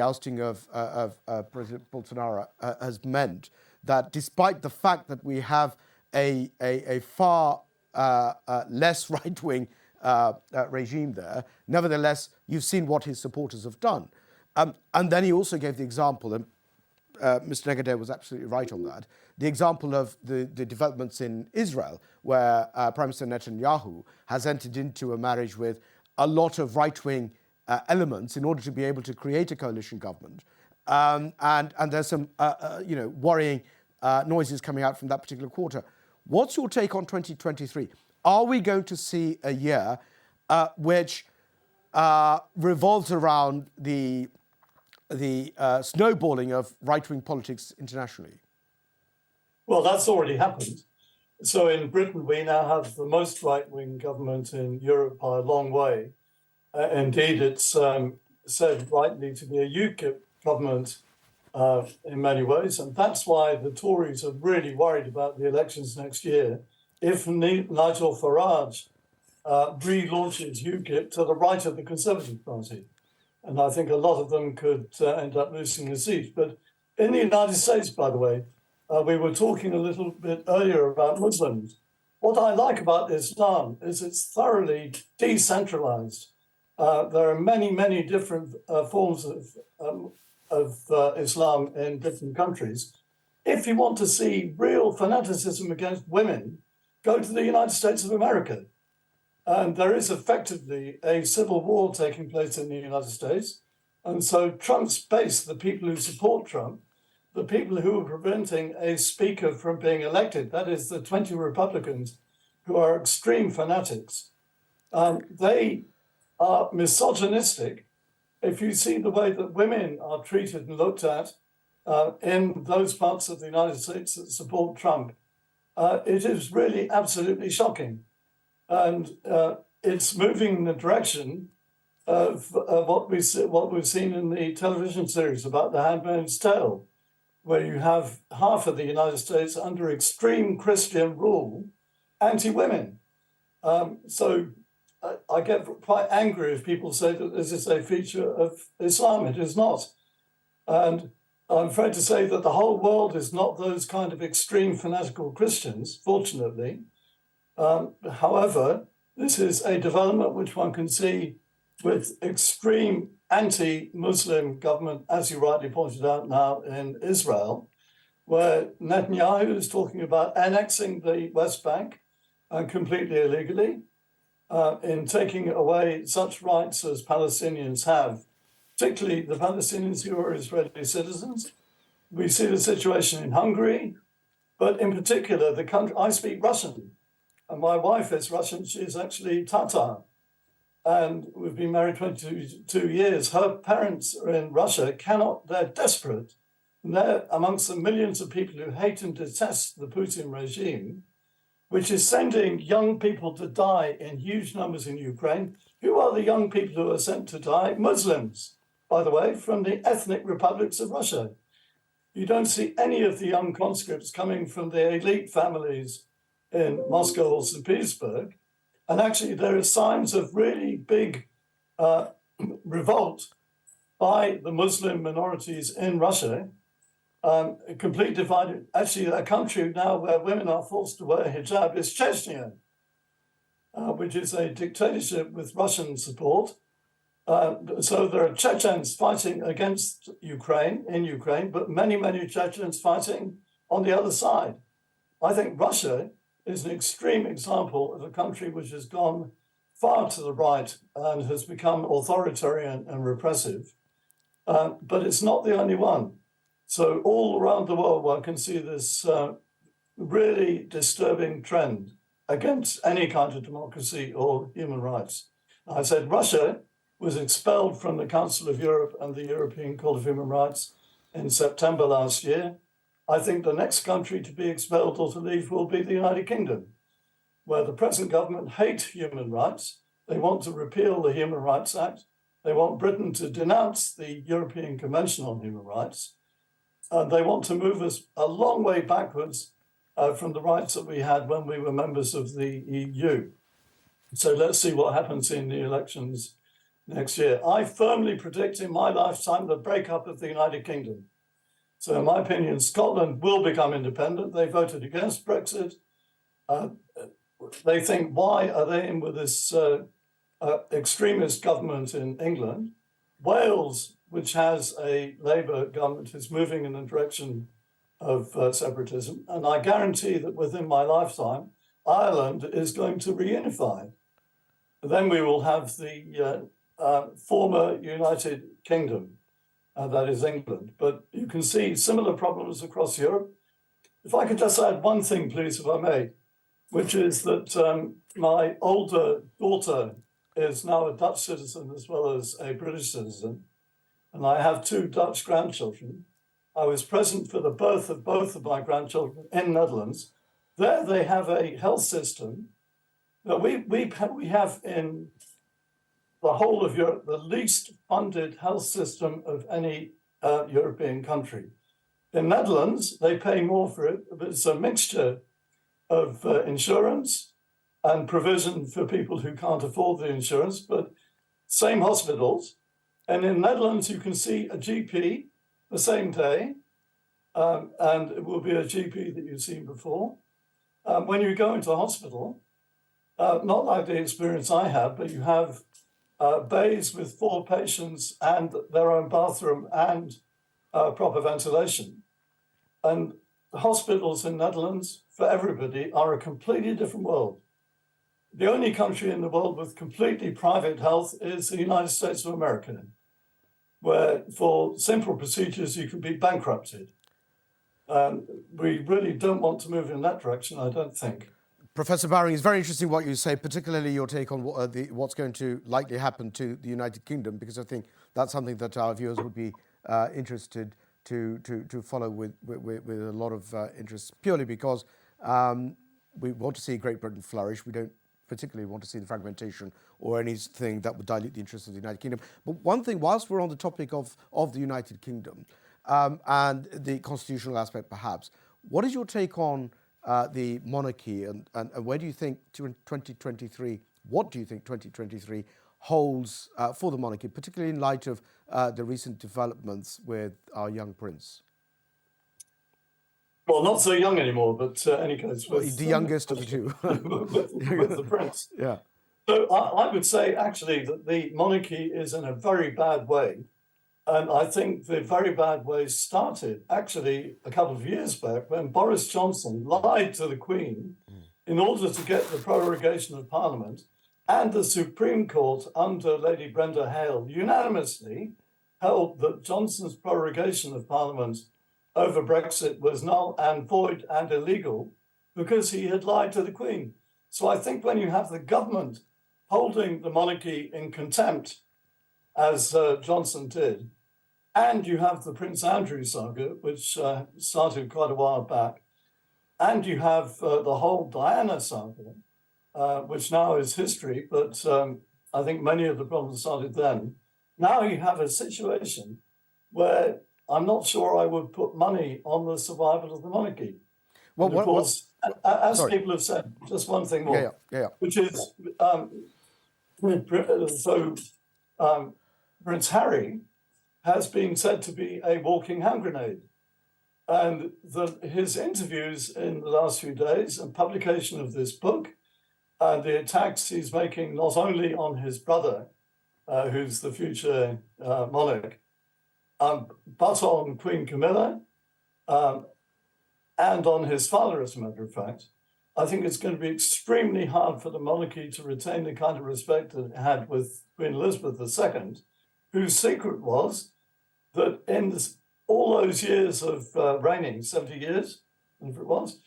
ousting of President Bolsonaro has meant that despite the fact that we have a far less right-wing regime there, nevertheless, you've seen what his supporters have done. And then he also gave the example, and Mr. Nagader was absolutely right on that, the example of the developments in Israel, where Prime Minister Netanyahu has entered into a marriage with a lot of right-wing elements in order to be able to create a coalition government. And there's some worrying noises coming out from that particular quarter. What's your take on 2023? Are we going to see a year which revolves around the snowballing of right-wing politics internationally? Well, that's already happened. So in Britain, we now have the most right-wing government in Europe by a long way. Indeed, it's said rightly to be a UKIP government in many ways. And that's why the Tories are really worried about the elections next year. If Nigel Farage relaunches UKIP to the right of the Conservative Party, and I think a lot of them could end up losing a seat. But in the United States, by the way, we were talking a little bit earlier about Muslims. What I like about Islam is it's thoroughly decentralized. There are many, many different forms of Islam in different countries. If you want to see real fanaticism against women, go to the United States of America. And there is effectively a civil war taking place in the United States. And so Trump's base, the people who support Trump, the people who are preventing a speaker from being elected, that is the 20 Republicans who are extreme fanatics, they are misogynistic. If you see the way that women are treated and looked at in those parts of the United States that support Trump, it is really absolutely shocking. And it's moving in the direction of what we've seen in the television series about The Handmaid's Tale, where you have half of the United States under extreme Christian rule, anti-women. So I get quite angry if people say that this is a feature of Islam. It is not. And I'm afraid to say that the whole world is not those kind of extreme fanatical Christians, fortunately. However, this is a development which one can see with extreme anti-Muslim government, as you rightly pointed out now in Israel, where Netanyahu is talking about annexing the West Bank completely illegally, in taking away such rights as Palestinians have, particularly the Palestinians who are Israeli citizens. We see the situation in Hungary, but in particular, the country, I speak Russian. And my wife is Russian. She's actually Tatar. And we've been married 22 years. Her parents are in Russia, they're desperate. And they're amongst the millions of people who hate and detest the Putin regime, which is sending young people to die in huge numbers in Ukraine. Who are the young people who are sent to die? Muslims, by the way, from the ethnic republics of Russia. You don't see any of the young conscripts coming from the elite families in Moscow or St. Petersburg. And actually, there are signs of really big revolt by the Muslim minorities in Russia, completely divided. Actually, a country now where women are forced to wear hijab is Chechnya, which is a dictatorship with Russian support. So there are Chechens fighting against Ukraine, but many, many Chechens fighting on the other side. I think Russia is an extreme example of a country which has gone far to the right and has become authoritarian and repressive. But it's not the only one. So all around the world, one can see this really disturbing trend against any kind of democracy or human rights. I said Russia was expelled from the Council of Europe and the European Court of Human Rights in September last year. I think the next country to be expelled or to leave will be the United Kingdom, where the present government hate human rights. They want to repeal the Human Rights Act. They want Britain to denounce the European Convention on Human Rights. They want to move us a long way backwards from the rights that we had when we were members of the EU. So let's see what happens in the elections next year. I firmly predict in my lifetime the breakup of the United Kingdom. So in my opinion, Scotland will become independent. They voted against Brexit. They think, why are they in with this extremist government in England? Wales, which has a Labour government, is moving in the direction of separatism. And I guarantee that within my lifetime, Ireland is going to reunify. Then we will have the former United Kingdom, that is England. But you can see similar problems across Europe. If I could just add one thing, please, if I may, which is that my older daughter is now a Dutch citizen as well as a British citizen, and I have 2 Dutch grandchildren. I was present for the birth of both of my grandchildren in Netherlands. There they have a health system that we have in the whole of Europe, the least funded health system of any European country. In Netherlands, they pay more for it, but it's a mixture of insurance and provision for people who can't afford the insurance, but same hospitals. And in Netherlands, you can see a GP the same day, and it will be a GP that you've seen before. When you go into a hospital, not like the experience I have, but you have bays with 4 patients and their own bathroom and proper ventilation. And the hospitals in Netherlands for everybody are a completely different world. The only country in the world with completely private health is the United States of America, where for simple procedures you can be bankrupted. We really don't want to move in that direction, I don't think. Professor Baring, it's very interesting what you say, particularly your take on what's going to likely happen to the United Kingdom, because I think that's something that our viewers would be interested to follow with a lot of interest, purely because we want to see Great Britain flourish. We don't particularly want to see the fragmentation or anything that would dilute the interests of the United Kingdom. But one thing, whilst we're on the topic of the United Kingdom and the constitutional aspect perhaps, what is your take on the monarchy and where do you think 2023, what do you think 2023 holds for the monarchy, particularly in light of the recent developments with our young prince? Well, not so young anymore, but any case, with the youngest of the 2, with the prince. Yeah. So I would say actually that the monarchy is in a very bad way, and I think the very bad way started actually a couple of years back when Boris Johnson lied to the Queen in order to get the prorogation of Parliament, and the Supreme Court under Lady Brenda Hale unanimously held that Johnson's prorogation of Parliament over Brexit was null and void and illegal because he had lied to the Queen. So I think when you have the government holding the monarchy in contempt, as Johnson did, and you have the Prince Andrew saga, which started quite a while back, and you have the whole Diana saga, which now is history, but I think many of the problems started then. Now you have a situation where I'm not sure I would put money on the survival of the monarchy. Well, of course, as people have said, just one thing more, which is, Prince Harry has been said to be a walking hand grenade. And his interviews in the last few days and publication of this book and the attacks he's making not only on his brother, who's the future monarch, but on Queen Camilla and on his father, as a matter of fact, I think it's going to be extremely hard for the monarchy to retain the kind of respect that it had with Queen Elizabeth II, whose secret was that in all those years of reigning, 70 years, whatever it was,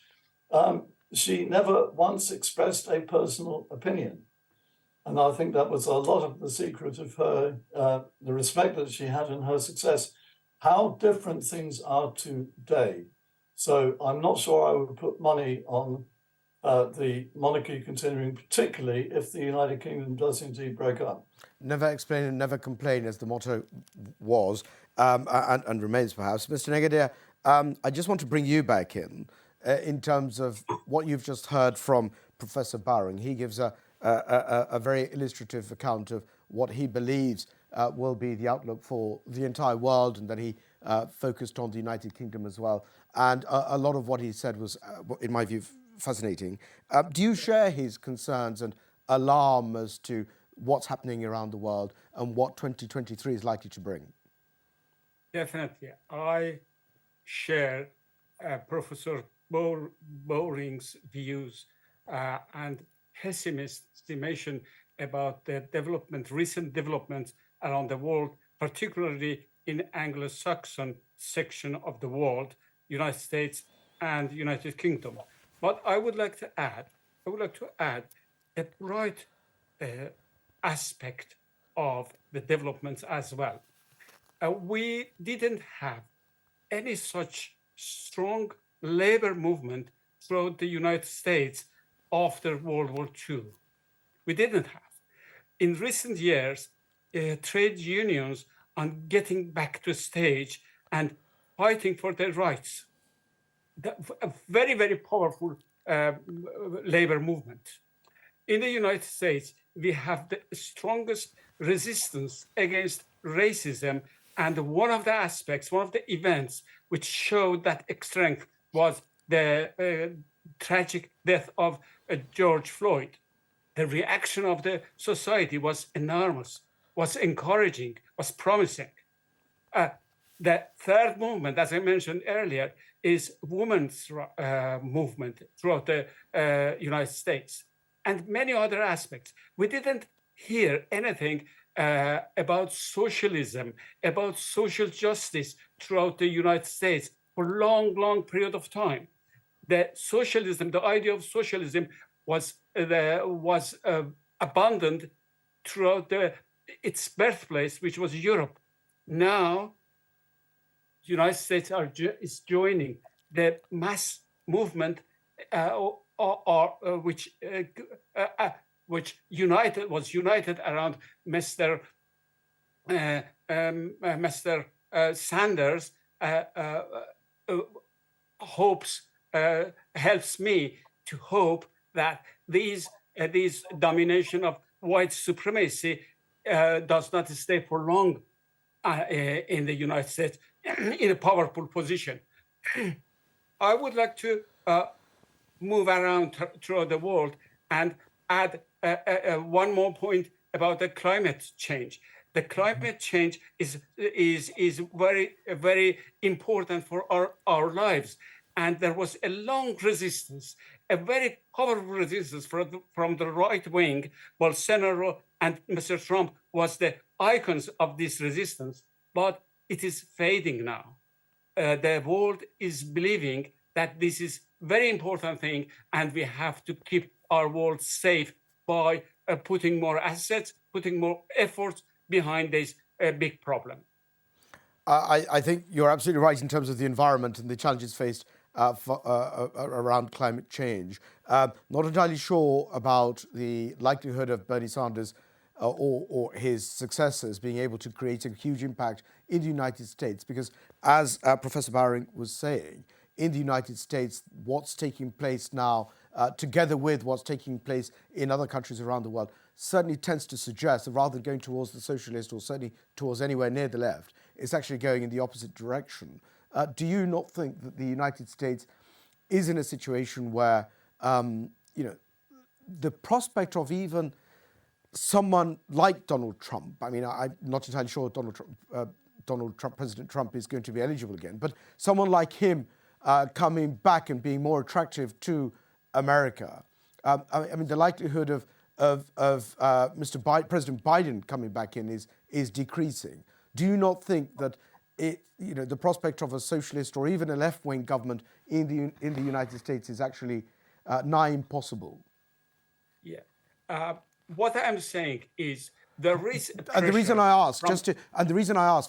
she never once expressed a personal opinion. And I think that was a lot of the secret of her, the respect that she had in her success. How different things are today. So I'm not sure I would put money on the monarchy continuing, particularly if the United Kingdom does indeed break up. Never explain and never complain, as the motto was, and remains perhaps. Mr. Negadir, I just want to bring you back in terms of what you've just heard from Professor Bowring. He gives a very illustrative account of what he believes will be the outlook for the entire world, and that he focused on the United Kingdom as well. And a lot of what he said was, in my view, fascinating. Do you share his concerns and alarm as to what's happening around the world and what 2023 is likely to bring? Definitely. I share Professor Bowring's views and pessimist estimation about the recent developments around the world, particularly in Anglo-Saxon section of the world, United States and United Kingdom. But I would like to add a bright aspect of the developments as well. We didn't have any such strong labor movement throughout the United States after World War II. We didn't have. In recent years, trade unions are getting back to stage and fighting for their rights. A very, very powerful labor movement. In the United States, we have the strongest resistance against racism, and one of the events which showed that strength was the tragic death of George Floyd. The reaction of the society was enormous, was encouraging, was promising. The third movement, as I mentioned earlier, is women's movement throughout the United States, and many other aspects. We didn't hear anything about socialism, about social justice throughout the United States for a long, long period of time. The idea of socialism was abandoned throughout its birthplace, which was Europe. Now, the United States is joining the mass movement, which was united around Mr. Sanders. Helps me to hope that these domination of white supremacy does not stay for long in the United States in a powerful position. I would like to move around throughout the world and add one more point about the climate change. The climate change is very, very important for our lives. And there was a long resistance, a very powerful resistance from the right wing. Bolsonaro and Mr. Trump was the icons of this resistance, but it is fading now. The world is believing that this is very important thing, and we have to keep our world safe by putting more assets, putting more efforts behind this big problem. I think you're absolutely right in terms of the environment and the challenges faced around climate change. Not entirely sure about the likelihood of Bernie Sanders or his successors being able to create a huge impact in the United States, because as Professor Bowring was saying, in the United States, what's taking place now, together with what's taking place in other countries around the world, certainly tends to suggest that rather than going towards the socialist or certainly towards anywhere near the left, it's actually going in the opposite direction. Do you not think that the United States is in a situation where, the prospect of even someone like Donald Trump, I mean, I'm not entirely sure President Trump is going to be eligible again, but someone like him coming back and being more attractive to America, I mean, the likelihood of President Biden coming back in is decreasing. Do you not think that the prospect of a socialist or even a left-wing government in the United States is actually nigh impossible? Yeah. What I'm saying is there is And the reason I ask, from-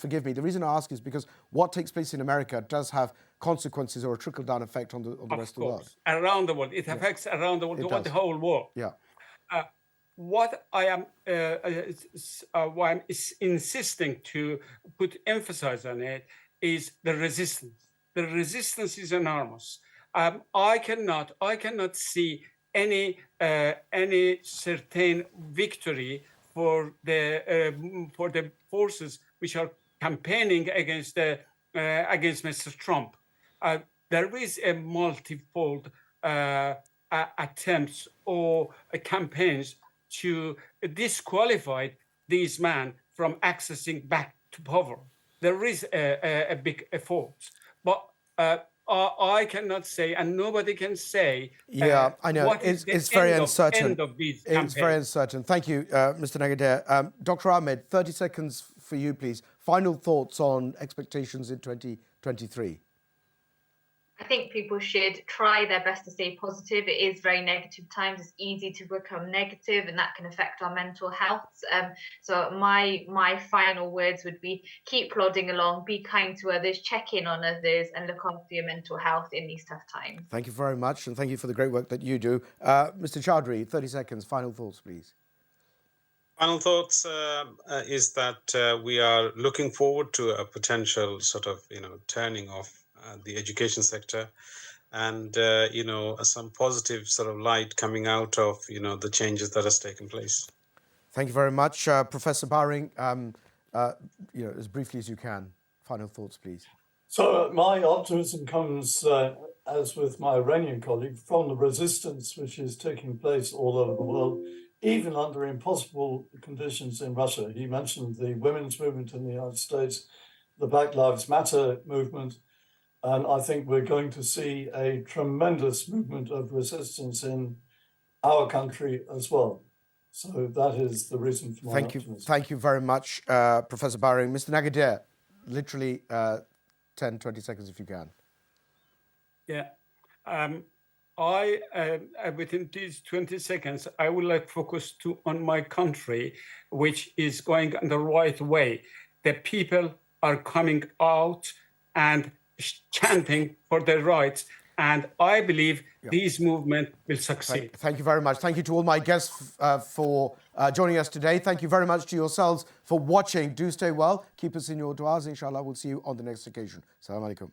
forgive me, the reason I ask is because what takes place in America does have consequences or a trickle-down effect on the rest of the world. Around the world. It affects around the world, the whole world. Yeah. What I am why I'm insisting to put emphasis on it is the resistance. The resistance is enormous. I cannot see any certain victory for the forces which are campaigning against Mr. Trump. There is a multifold attempts or campaigns to disqualify these men from accessing back to power. There is a big effort, but I cannot say, and nobody can say. I know. It's very uncertain. It's very uncertain. Thank you, Mr. Nagadir. Dr. Ahmed, 30 seconds for you, please. Final thoughts on expectations in 2023. I think people should try their best to stay positive. It is very negative times. It's easy to become negative, and that can affect our mental health. So my final words would be: keep plodding along, be kind to others, check in on others, and look after your mental health in these tough times. Thank you very much, and thank you for the great work that you do. Mr. Chaudhry, 30 seconds. Final thoughts, please. Final thoughts is that we are looking forward to a potential sort of turning of the education sector, and some positive sort of light coming out of the changes that has taken place. Thank you very much, Professor Baring. As briefly as you can, final thoughts, please. So my optimism comes, as with my Iranian colleague, from the resistance which is taking place all over the world, even under impossible conditions in Russia. He mentioned the women's movement in the United States, the Black Lives Matter movement. And I think we're going to see a tremendous movement of resistance in our country as well. So that is the reason for my optimism. Thank you very much, Professor Baring. Mr. Nagadir, literally 10, 20 seconds if you can. Yeah. Within these 20 seconds, I would like to focus on my country, which is going in the right way. The people are coming out and chanting for their rights, and I believe these movement will succeed. Thank you very much. Thank you to all my guests for joining us today. Thank you very much to yourselves for watching. Do stay well. Keep us in your du'as. Inshallah, we'll see you on the next occasion. Assalamu alaikum.